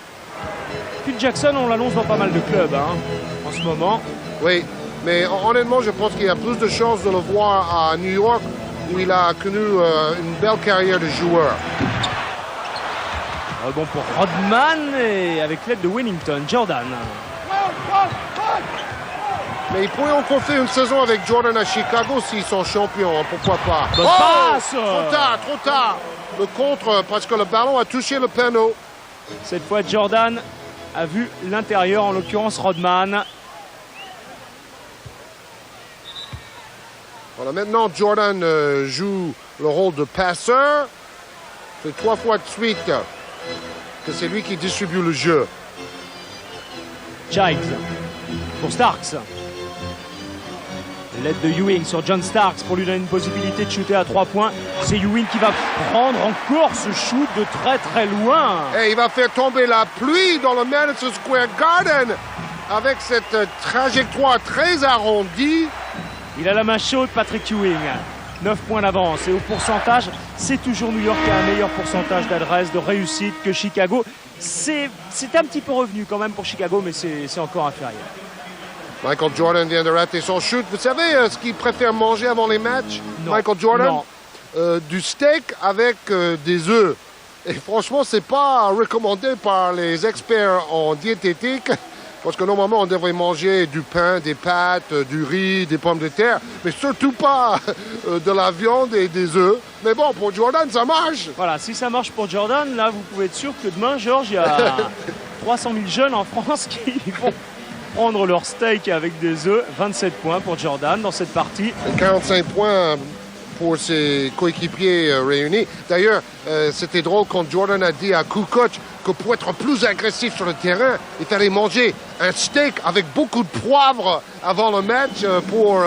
Phil Jackson, on l'annonce dans pas mal de clubs en ce moment. Oui, mais honnêtement, je pense qu'il y a plus de chances de le voir à New York où il a connu une belle carrière de joueur. Bon pour Rodman et avec l'aide de Wellington, Jordan. Mais ils pourraient encore faire une saison avec Jordan à Chicago s'ils sont champions, pourquoi pas. Bonne passe! Trop tard. Le contre, parce que le ballon a touché le panneau. Cette fois, Jordan a vu l'intérieur, en l'occurrence Rodman. Voilà, maintenant, Jordan joue le rôle de passeur. C'est 3 fois de suite que c'est lui qui distribue le jeu. Childs pour Starks. L'aide de Ewing sur John Starks pour lui donner une possibilité de shooter à 3 points. C'est Ewing qui va prendre encore ce shoot de très très loin. Et il va faire tomber la pluie dans le Madison Square Garden avec cette trajectoire très arrondie. Il a la main chaude, Patrick Ewing. 9 points d'avance. Et au pourcentage, c'est toujours New York qui a un meilleur pourcentage d'adresse, de réussite que Chicago. C'est un petit peu revenu quand même pour Chicago, mais c'est encore inférieur. Michael Jordan vient de rater son shoot. Vous savez ce qu'il préfère manger avant les matchs, Non. Michael Jordan? Non. Du steak avec des œufs. Et franchement, c'est pas recommandé par les experts en diététique. Parce que normalement, on devrait manger du pain, des pâtes, du riz, des pommes de terre, mais surtout pas de la viande et des œufs. Mais bon, pour Jordan, ça marche. Voilà, si ça marche pour Jordan, là, vous pouvez être sûr que demain, Georges, il y a 300 000 jeunes en France qui vont prendre leur steak avec des œufs. 27 points pour Jordan dans cette partie. 45 points pour ses coéquipiers réunis. D'ailleurs, c'était drôle quand Jordan a dit à Kukoc que pour être plus agressif sur le terrain, il fallait manger un steak avec beaucoup de poivre avant le match pour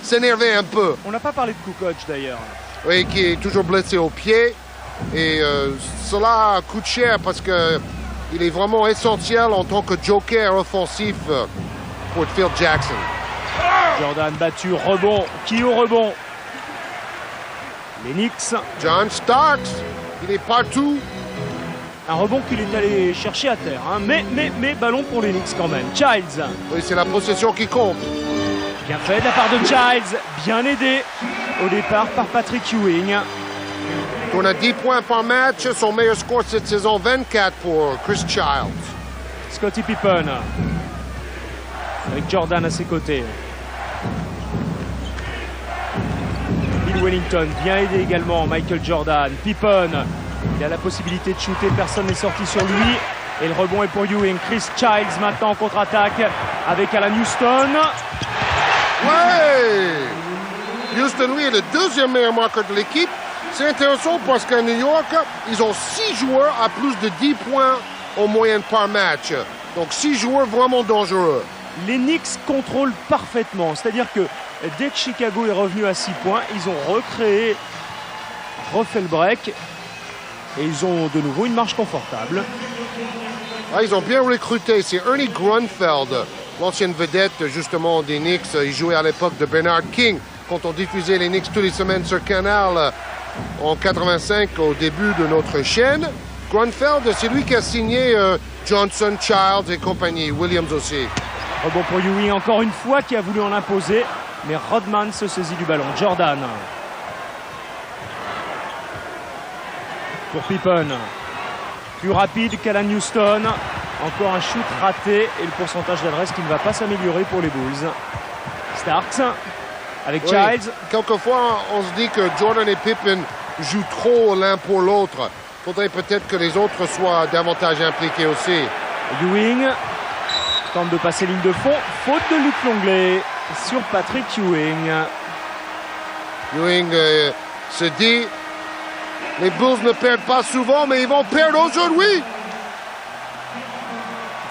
s'énerver un peu. On n'a pas parlé de Kukoc d'ailleurs. Oui, qui est toujours blessé au pied. Et cela coûte cher parce que il est vraiment essentiel en tant que joker offensif pour Phil Jackson. Jordan battu, rebond. Qui au rebond? Les Knicks. John Starks, il est partout. Un rebond qu'il est allé chercher à terre. Hein. Mais ballon pour les Knicks quand même. Childs. Oui, c'est la possession qui compte. Bien fait de la part de Childs. Bien aidé au départ par Patrick Ewing. On a 10 points par match. Son meilleur score cette saison, 24 pour Chris Childs. Scottie Pippen. Avec Jordan à ses côtés. Bill Wellington, bien aidé également. Michael Jordan. Pippen. Il a la possibilité de shooter, personne n'est sorti sur lui. Et le rebond est pour Ewing. Chris Childs maintenant en contre-attaque avec Alan Houston. Ouais! Houston, lui, est le deuxième meilleur marqueur de l'équipe. C'est intéressant parce qu'à New York, ils ont 6 joueurs à plus de 10 points en moyenne par match. Donc 6 joueurs vraiment dangereux. Les Knicks contrôlent parfaitement. C'est-à-dire que dès que Chicago est revenu à 6 points, ils ont refait le break. Et ils ont de nouveau une marche confortable. Ah, ils ont bien recruté. C'est Ernie Grunfeld, l'ancienne vedette justement des Knicks. Il jouait à l'époque de Bernard King quand on diffusait les Knicks toutes les semaines sur Canal en 85 au début de notre chaîne. Grunfeld, c'est lui qui a signé Johnson, Childs et compagnie. Williams aussi. Rebond pour Ewing encore une fois qui a voulu en imposer. Mais Rodman se saisit du ballon. Jordan. Pour Pippen. Plus rapide qu'Alan Houston. Encore un shoot raté et le pourcentage d'adresse qui ne va pas s'améliorer pour les Bulls. Starks avec Oui. Childs. Quelquefois, on se dit que Jordan et Pippen jouent trop l'un pour l'autre. Il faudrait peut-être que les autres soient davantage impliqués aussi. Ewing tente de passer ligne de fond. Faute de Luc Longley sur Patrick Ewing. Ewing se dit, les Bulls ne perdent pas souvent, mais ils vont perdre aujourd'hui.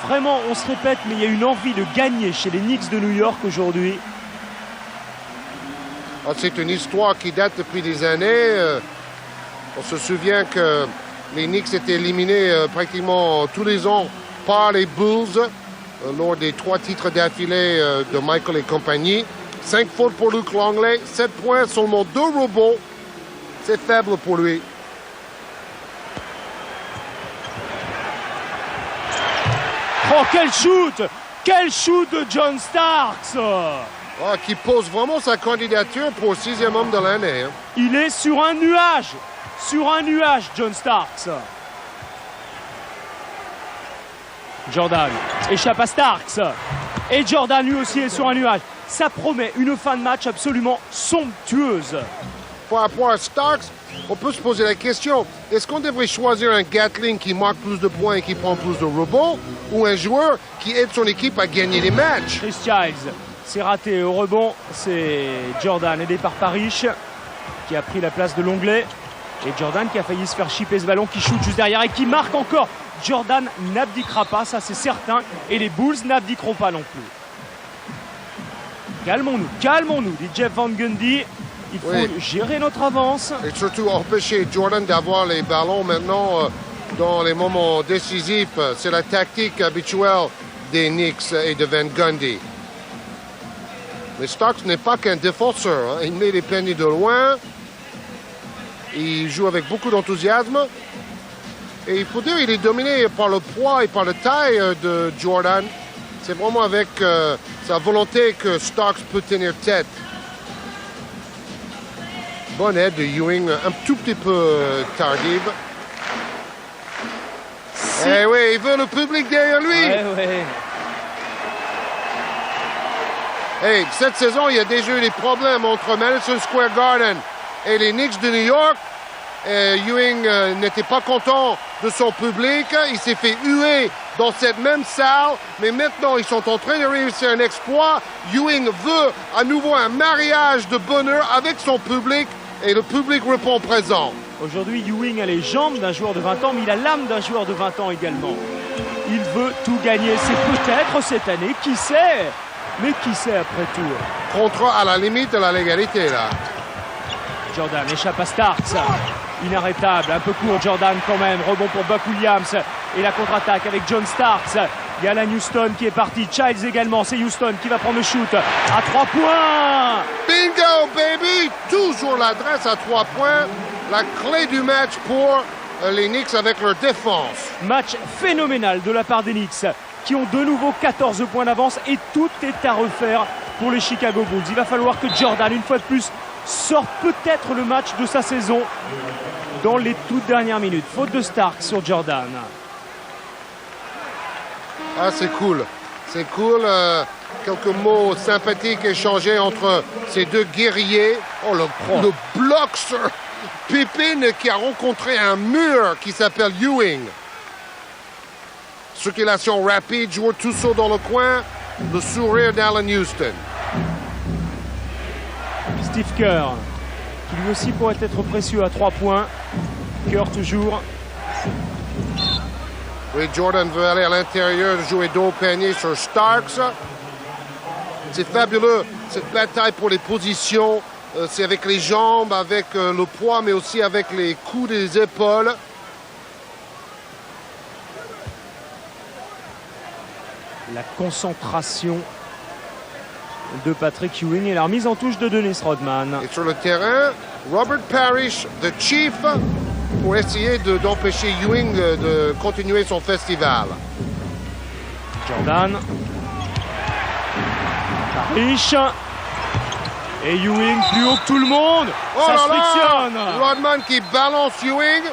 Vraiment, on se répète, mais il y a une envie de gagner chez les Knicks de New York aujourd'hui. Ah, c'est une histoire qui date depuis des années. On se souvient que les Knicks étaient éliminés pratiquement tous les ans par les Bulls lors des 3 titres d'affilée de Michael et compagnie. 5 fautes pour Luc Longley, 7 points, seulement 2 rebonds. C'est faible pour lui. Oh, quel shoot! Quel shoot de John Starks! Ah, qui pose vraiment sa candidature pour 6e homme de l'année. Hein. Il est sur un nuage! Sur un nuage, John Starks. Jordan échappe à Starks. Et Jordan lui aussi est sur un nuage. Ça promet une fin de match absolument somptueuse. Par rapport à Starks, on peut se poser la question, est-ce qu'on devrait choisir un Gatling qui marque plus de points et qui prend plus de rebonds ou un joueur qui aide son équipe à gagner les matchs? Chris Childs, c'est raté au rebond. C'est Jordan aidé par Parrish qui a pris la place de Longley. Et Jordan qui a failli se faire chipper ce ballon, qui shoot juste derrière et qui marque encore. Jordan n'abdiquera pas, ça c'est certain. Et les Bulls n'abdiqueront pas non plus. calmons-nous, dit Jeff Van Gundy. Il faut gérer notre avance. Et surtout empêcher Jordan d'avoir les ballons maintenant dans les moments décisifs. C'est la tactique habituelle des Knicks et de Van Gundy. Mais Starks n'est pas qu'un défenseur. Hein. Il met les paniers de loin. Il joue avec beaucoup d'enthousiasme. Et il faut dire qu'il est dominé par le poids et par la taille de Jordan. C'est vraiment avec sa volonté que Starks peut tenir tête. Bonne aide de Ewing, un tout petit peu tardive. Eh oui, il veut le public derrière lui. Ouais. Hey, cette saison, il y a déjà eu des problèmes entre Madison Square Garden et les Knicks de New York. Ewing n'était pas content de son public. Il s'est fait huer dans cette même salle. Mais maintenant, ils sont en train de réussir un exploit. Ewing veut à nouveau un mariage de bonheur avec son public. Et le public répond présent. Aujourd'hui, Ewing a les jambes d'un joueur de 20 ans, mais il a l'âme d'un joueur de 20 ans également. Il veut tout gagner. C'est peut-être cette année, qui sait? Mais qui sait après tout? Contre à la limite de la légalité, là. Jordan échappe à Starks. Inarrêtable, un peu court Jordan quand même. Rebond pour Buck Williams. Et la contre-attaque avec John Starks. Il y a Alan Houston qui est parti. Childs également. C'est Houston qui va prendre le shoot à 3 points. Bingo, baby! Toujours l'adresse à 3 points. La clé du match pour les Knicks avec leur défense. Match phénoménal de la part des Knicks qui ont de nouveau 14 points d'avance et tout est à refaire pour les Chicago Bulls. Il va falloir que Jordan, une fois de plus, sorte peut-être le match de sa saison dans les toutes dernières minutes. Faute de Stark sur Jordan. Ah, c'est cool. C'est cool. Quelques mots sympathiques échangés entre ces deux guerriers. Oh, le bloc sur Pippen qui a rencontré un mur qui s'appelle Ewing. Circulation rapide, joueur tout seul dans le coin. Le sourire d'Alan Houston. Steve Kerr, qui lui aussi pourrait être précieux à 3 points. Kerr toujours. Oui, Jordan veut aller à l'intérieur, jouer dos au panier sur Starks. C'est fabuleux, cette bataille pour les positions. C'est avec les jambes, avec le poids, mais aussi avec les coups des épaules. La concentration de Patrick Ewing et la remise en touche de Dennis Rodman. Et sur le terrain, Robert Parrish, the Chief, pour essayer d'empêcher Ewing de continuer son festival. Jordan. Parrish. Et Ewing plus haut que tout le monde. Oh ça là se frictionne. là! Rodman qui balance Ewing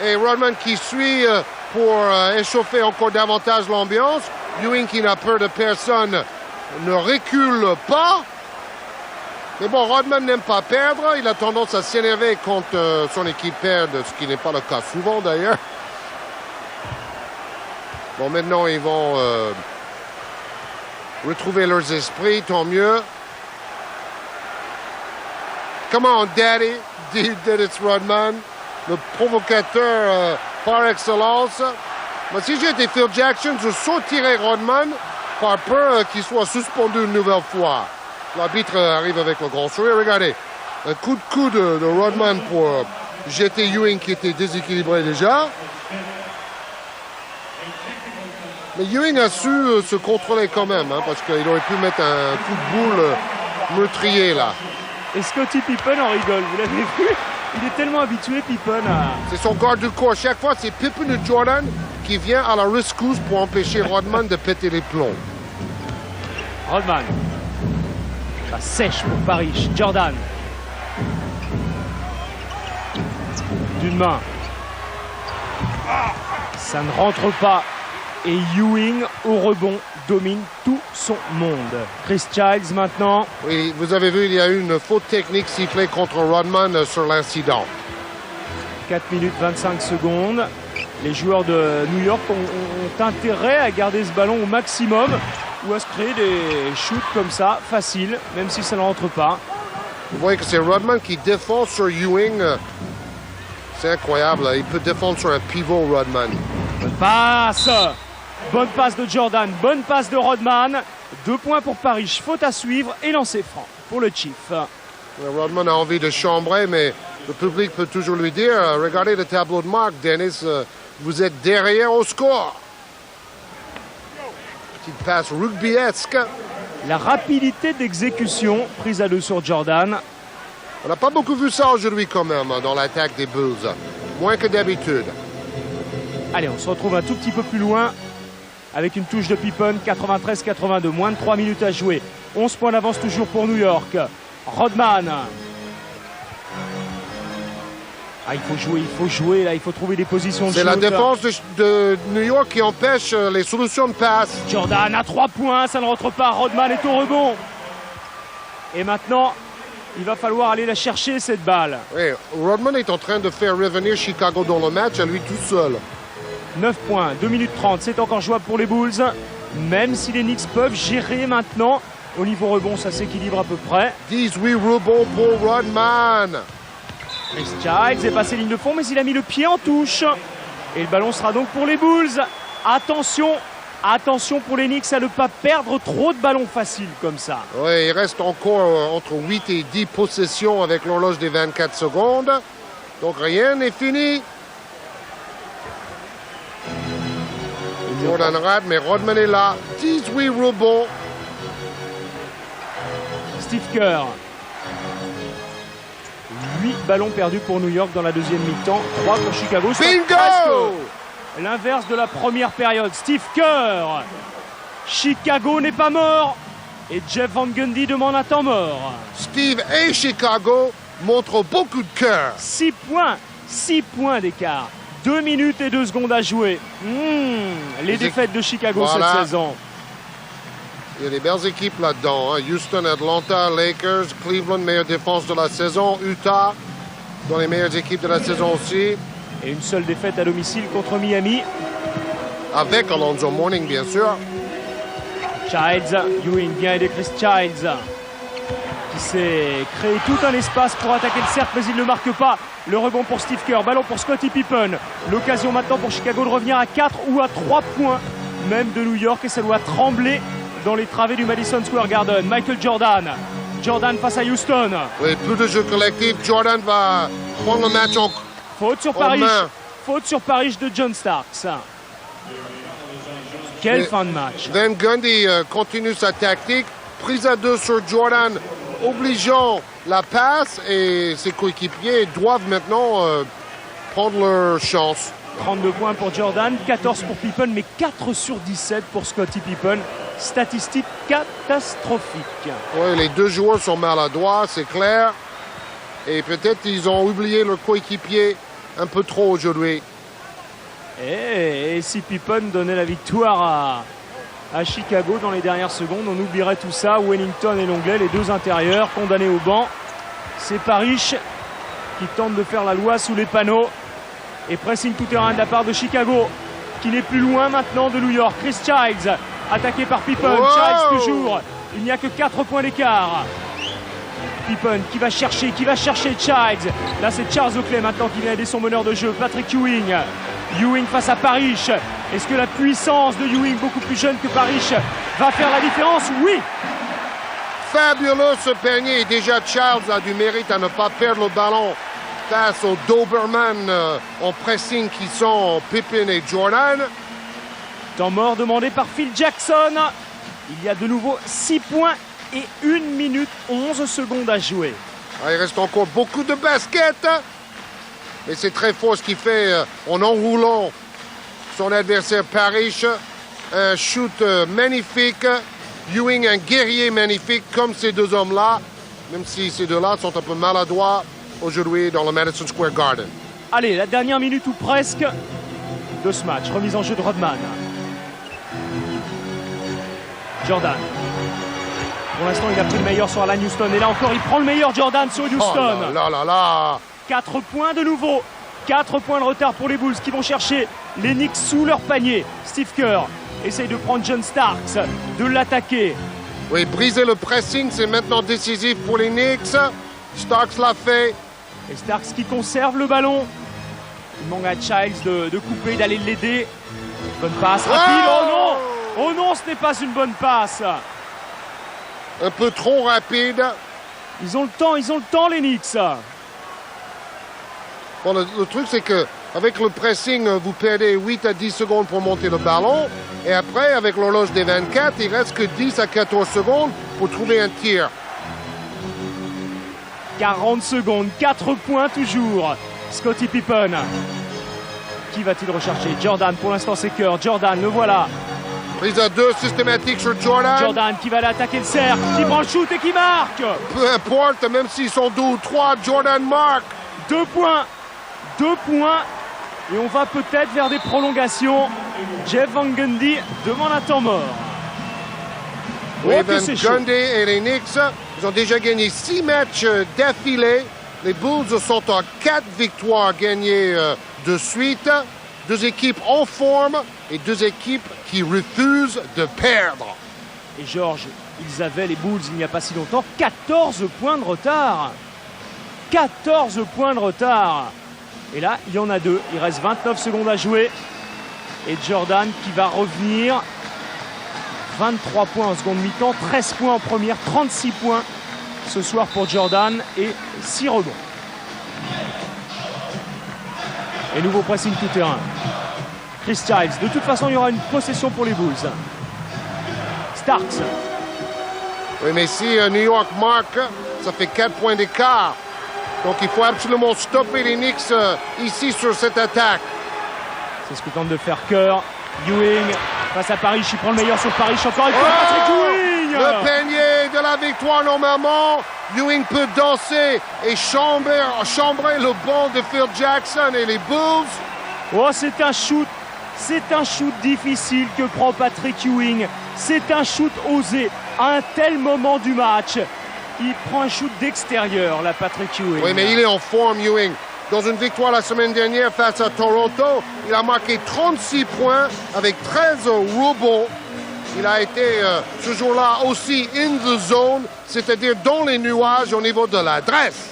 et Rodman qui suit pour échauffer encore davantage l'ambiance. Ewing qui n'a peur de personne ne recule pas. Mais bon, Rodman n'aime pas perdre. Il a tendance à s'énerver quand son équipe perd, ce qui n'est pas le cas souvent d'ailleurs. Bon, maintenant ils vont retrouver leurs esprits, tant mieux. Come on, Daddy, dit Dennis Rodman, le provocateur par excellence. Mais si j'étais Phil Jackson, je sortirais Rodman par peur qu'il soit suspendu une nouvelle fois. L'arbitre arrive avec le grand sourire. Regardez, un coup de coude de Rodman pour jeter Ewing qui était déséquilibré déjà. Mais Ewing a su se contrôler quand même, hein, parce qu'il aurait pu mettre un coup de boule meurtrier là. Et Scottie Pippen en rigole, vous l'avez vu? Il est tellement habitué, Pippen, à... C'est son garde du corps. Chaque fois, c'est Pippen de Jordan qui vient à la rescousse pour empêcher Rodman de péter les plombs. Rodman. Ça sèche pour Parrish. Jordan. D'une main. Ça ne rentre pas. Et Ewing, au rebond, domine tout son monde. Chris Childs maintenant. Oui, vous avez vu, il y a eu une faute technique sifflée contre Rodman sur l'incident. 4 minutes 25 secondes. Les joueurs de New York ont intérêt à garder ce ballon au maximum ou à se créer des shoots comme ça, faciles, même si ça ne rentre pas. Vous voyez que c'est Rodman qui défend sur Ewing. C'est incroyable, il peut défendre sur un pivot, Rodman. Bonne passe! Bonne passe de Jordan, bonne passe de Rodman. 2 points pour Parrish, faute à suivre et lancer franc pour le Chief. Rodman a envie de chambrer, mais le public peut toujours lui dire regardez le tableau de marque, Dennis, vous êtes derrière au score. Petite passe rugbyesque. La rapidité d'exécution prise à 2 sur Jordan. On n'a pas beaucoup vu ça aujourd'hui quand même dans l'attaque des Bulls. Moins que d'habitude. Allez, on se retrouve un tout petit peu plus loin avec une touche de Pippen, 93-82, moins de 3 minutes à jouer. 11 points d'avance toujours pour New York. Rodman. Ah, il faut jouer là, il faut trouver des positions de shoot. C'est la défense de New York qui empêche les solutions de passe. Jordan à 3 points, ça ne rentre pas. Rodman est au rebond. Et maintenant, il va falloir aller la chercher cette balle. Oui, Rodman est en train de faire revenir Chicago dans le match à lui tout seul. 9 points, 2 minutes 30, c'est encore jouable pour les Bulls. Même si les Knicks peuvent gérer maintenant. Au niveau rebond, ça s'équilibre à peu près. 18 rebonds pour Rodman. Chris Childs est passé ligne de fond, mais il a mis le pied en touche. Et le ballon sera donc pour les Bulls. Attention pour les Knicks à ne pas perdre trop de ballons faciles comme ça. Oui, il reste encore entre 8 et 10 possessions avec l'horloge des 24 secondes. Donc rien n'est fini. Jordan rate, mais Rodman est là. 18 rebonds. Steve Kerr. 8 ballons perdus pour New York dans la deuxième mi-temps. 3 pour Chicago. Bingo! L'inverse de la première période. Steve Kerr. Chicago n'est pas mort. Et Jeff Van Gundy demande un temps mort. Steve et Chicago montrent beaucoup de cœur. 6 points d'écart. 2 minutes et 2 secondes à jouer. Les défaites de Chicago cette saison. Il y a des belles équipes là-dedans. Houston, Atlanta, Lakers, Cleveland, meilleure défense de la saison. Utah, dans les meilleures équipes de la saison aussi. Et une seule défaite à domicile contre Miami. Avec Alonzo Mourning, bien sûr. Childs, Ewing, bien aidé Chris Childs, qui s'est créé tout un espace pour attaquer le cercle, mais il ne marque pas. Le rebond pour Steve Kerr, ballon pour Scottie Pippen. L'occasion maintenant pour Chicago de revenir à 4 ou à 3 points, même de New York, et ça doit trembler dans les travées du Madison Square Garden. Michael Jordan. Jordan face à Houston. Oui, plus de jeu collectif. Jordan va prendre le match en Faute sur Parrish. Faute sur Parrish de John Starks. Quelle fin de match. Van Gundy continue sa tactique. Prise à 2 sur Jordan, obligeant la passe, et ses coéquipiers doivent maintenant prendre leur chance. 32 points pour Jordan, 14 pour Pippen, mais 4 sur 17 pour Scottie Pippen. Statistique catastrophique. Oui, les deux joueurs sont maladroits, c'est clair. Et peut-être ils ont oublié leur coéquipier un peu trop aujourd'hui. Et si Pippen donnait la victoire à Chicago dans les dernières secondes, on oublierait tout ça. Wellington et Longley, les deux intérieurs, condamnés au banc. C'est Parrish qui tente de faire la loi sous les panneaux. Et pressing tout terrain de la part de Chicago, qui n'est plus loin maintenant de New York. Chris Childs, attaqué par Pippen. Wow! Childs toujours. Il n'y a que 4 points d'écart. Pippen qui va chercher Childs. Là, c'est Charles Oakley maintenant qui vient aider son meneur de jeu, Patrick Ewing. Ewing face à Parrish. Est-ce que la puissance de Ewing, beaucoup plus jeune que Parrish, va faire la différence? Oui! Fabuleux ce panier. Déjà, Childs a du mérite à ne pas perdre le ballon face aux Doberman en pressing qui sont Pippen et Jordan. Temps mort demandé par Phil Jackson. Il y a de nouveau 6 points et 1 minute 11 secondes à jouer. Il reste encore beaucoup de basket. Et c'est très fort ce qu'il fait en enroulant son adversaire Parrish. Un shoot magnifique. Ewing, un guerrier magnifique comme ces deux hommes-là. Même si ces deux-là sont un peu maladroits aujourd'hui dans le Madison Square Garden. Allez, la dernière minute ou presque de ce match. Remise en jeu de Rodman. Jordan. Pour l'instant, il a pris le meilleur sur Alan Houston. Et là encore, il prend le meilleur Jordan sur Houston. Oh là là là. 4 points de nouveau. 4 points de retard pour les Bulls qui vont chercher les Knicks sous leur panier. Steve Kerr essaye de prendre John Starks, de l'attaquer. Oui, briser le pressing, c'est maintenant décisif pour les Knicks. Starks l'a fait. Et Starks qui conserve le ballon. Il demande à Childs de couper, d'aller l'aider. Bonne passe rapide. Oh non! Oh non, ce n'est pas une bonne passe. un peu trop rapide. Ils ont le temps les Knicks. Bon, le truc, c'est que avec le pressing, vous perdez 8 à 10 secondes pour monter le ballon. Et après, avec l'horloge des 24, il reste que 10 à 14 secondes pour trouver un tir. 40 secondes, 4 points toujours. Scottie Pippen. Qui va-t-il rechercher? Jordan, pour l'instant c'est Kerr. Jordan, le voilà. Prise à 2 systématique sur Jordan. Jordan qui va aller attaquer le cercle, qui prend le shoot et qui marque. Peu importe, même s'ils sont 2 ou 3, Jordan marque. 2 points. 2 points. Et on va peut-être vers des prolongations. Jeff Van Gundy demande un temps mort. Oui, Van Gundy et les Knicks, ils ont déjà gagné 6 matchs d'affilée. Les Bulls sont en 4 victoires gagnées de suite. 2 équipes en forme et 2 équipes qui refusent de perdre. Et Georges, ils avaient les Bulls il n'y a pas si longtemps 14 points de retard. 14 points de retard. Et là, il y en a 2. Il reste 29 secondes à jouer. Et Jordan qui va revenir. 23 points en seconde mi-temps, 13 points en première, 36 points ce soir pour Jordan et 6 rebonds. Et nouveau pressing tout terrain. Chris Childs. De toute façon, il y aura une possession pour les Bulls. Starks. Oui, mais si New York marque, ça fait 4 points d'écart. Donc il faut absolument stopper les Knicks ici sur cette attaque. C'est ce que tente de faire Kerr. Ewing face à Parrish, il prend le meilleur sur Parrish. Encore une fois, Patrick Ewing. Le panier de la victoire normalement. Ewing peut danser et chambrer le banc de Phil Jackson et les Bulls. Oh, c'est un shoot difficile que prend Patrick Ewing. C'est un shoot osé à un tel moment du match. Il prend un shoot d'extérieur, là, Patrick Ewing. Oui, mais il est en forme, Ewing. Dans une victoire la semaine dernière face à Toronto, il a marqué 36 points avec 13 rebonds. Il a été ce jour-là aussi in the zone, c'est-à-dire dans les nuages au niveau de l'adresse.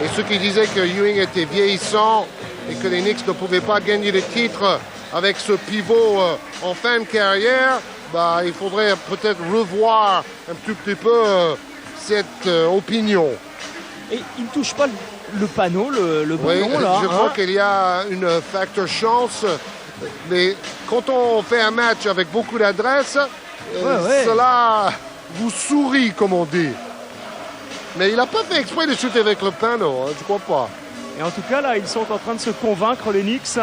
Et ceux qui disaient que Ewing était vieillissant et que les Knicks ne pouvaient pas gagner le titre avec ce pivot en fin de carrière, bah, il faudrait peut-être revoir un tout petit peu cette opinion. Et il ne touche pas le panneau, le ballon, là. Je crois qu'il y a une facteur chance. Mais quand on fait un match avec beaucoup d'adresse, cela vous sourit, comme on dit. Mais il n'a pas fait exprès de shooter avec le panneau, hein, je crois pas. Et en tout cas, là, ils sont en train de se convaincre, les Knicks,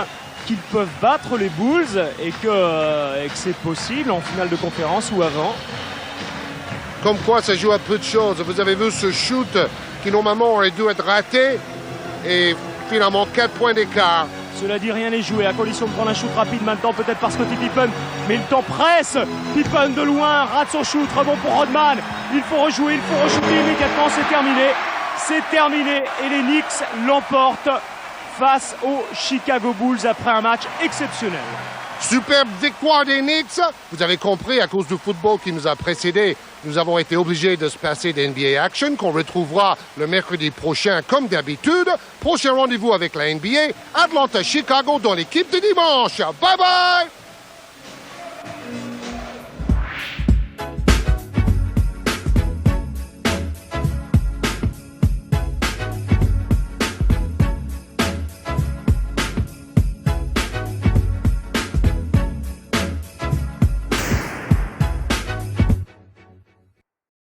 qu'ils peuvent battre les Bulls et que c'est possible en finale de conférence ou avant. Comme quoi, ça joue à peu de choses. Vous avez vu ce shoot qui, normalement, aurait dû être raté. Et finalement, 4 points d'écart. Cela dit, rien n'est joué, à condition de prendre un shoot rapide maintenant, peut-être par Scottie Pippen. Mais le temps presse. Pippen de loin, rate son shoot, rebond pour Rodman. Il faut rejouer immédiatement, c'est terminé. C'est terminé et les Knicks l'emportent face aux Chicago Bulls après un match exceptionnel. Superbe victoire des Knicks. Vous avez compris, à cause du football qui nous a précédés, nous avons été obligés de se passer d'NBA Action qu'on retrouvera le mercredi prochain comme d'habitude. Prochain rendez-vous avec la NBA, Atlanta-Chicago dans l'équipe de dimanche. Bye bye!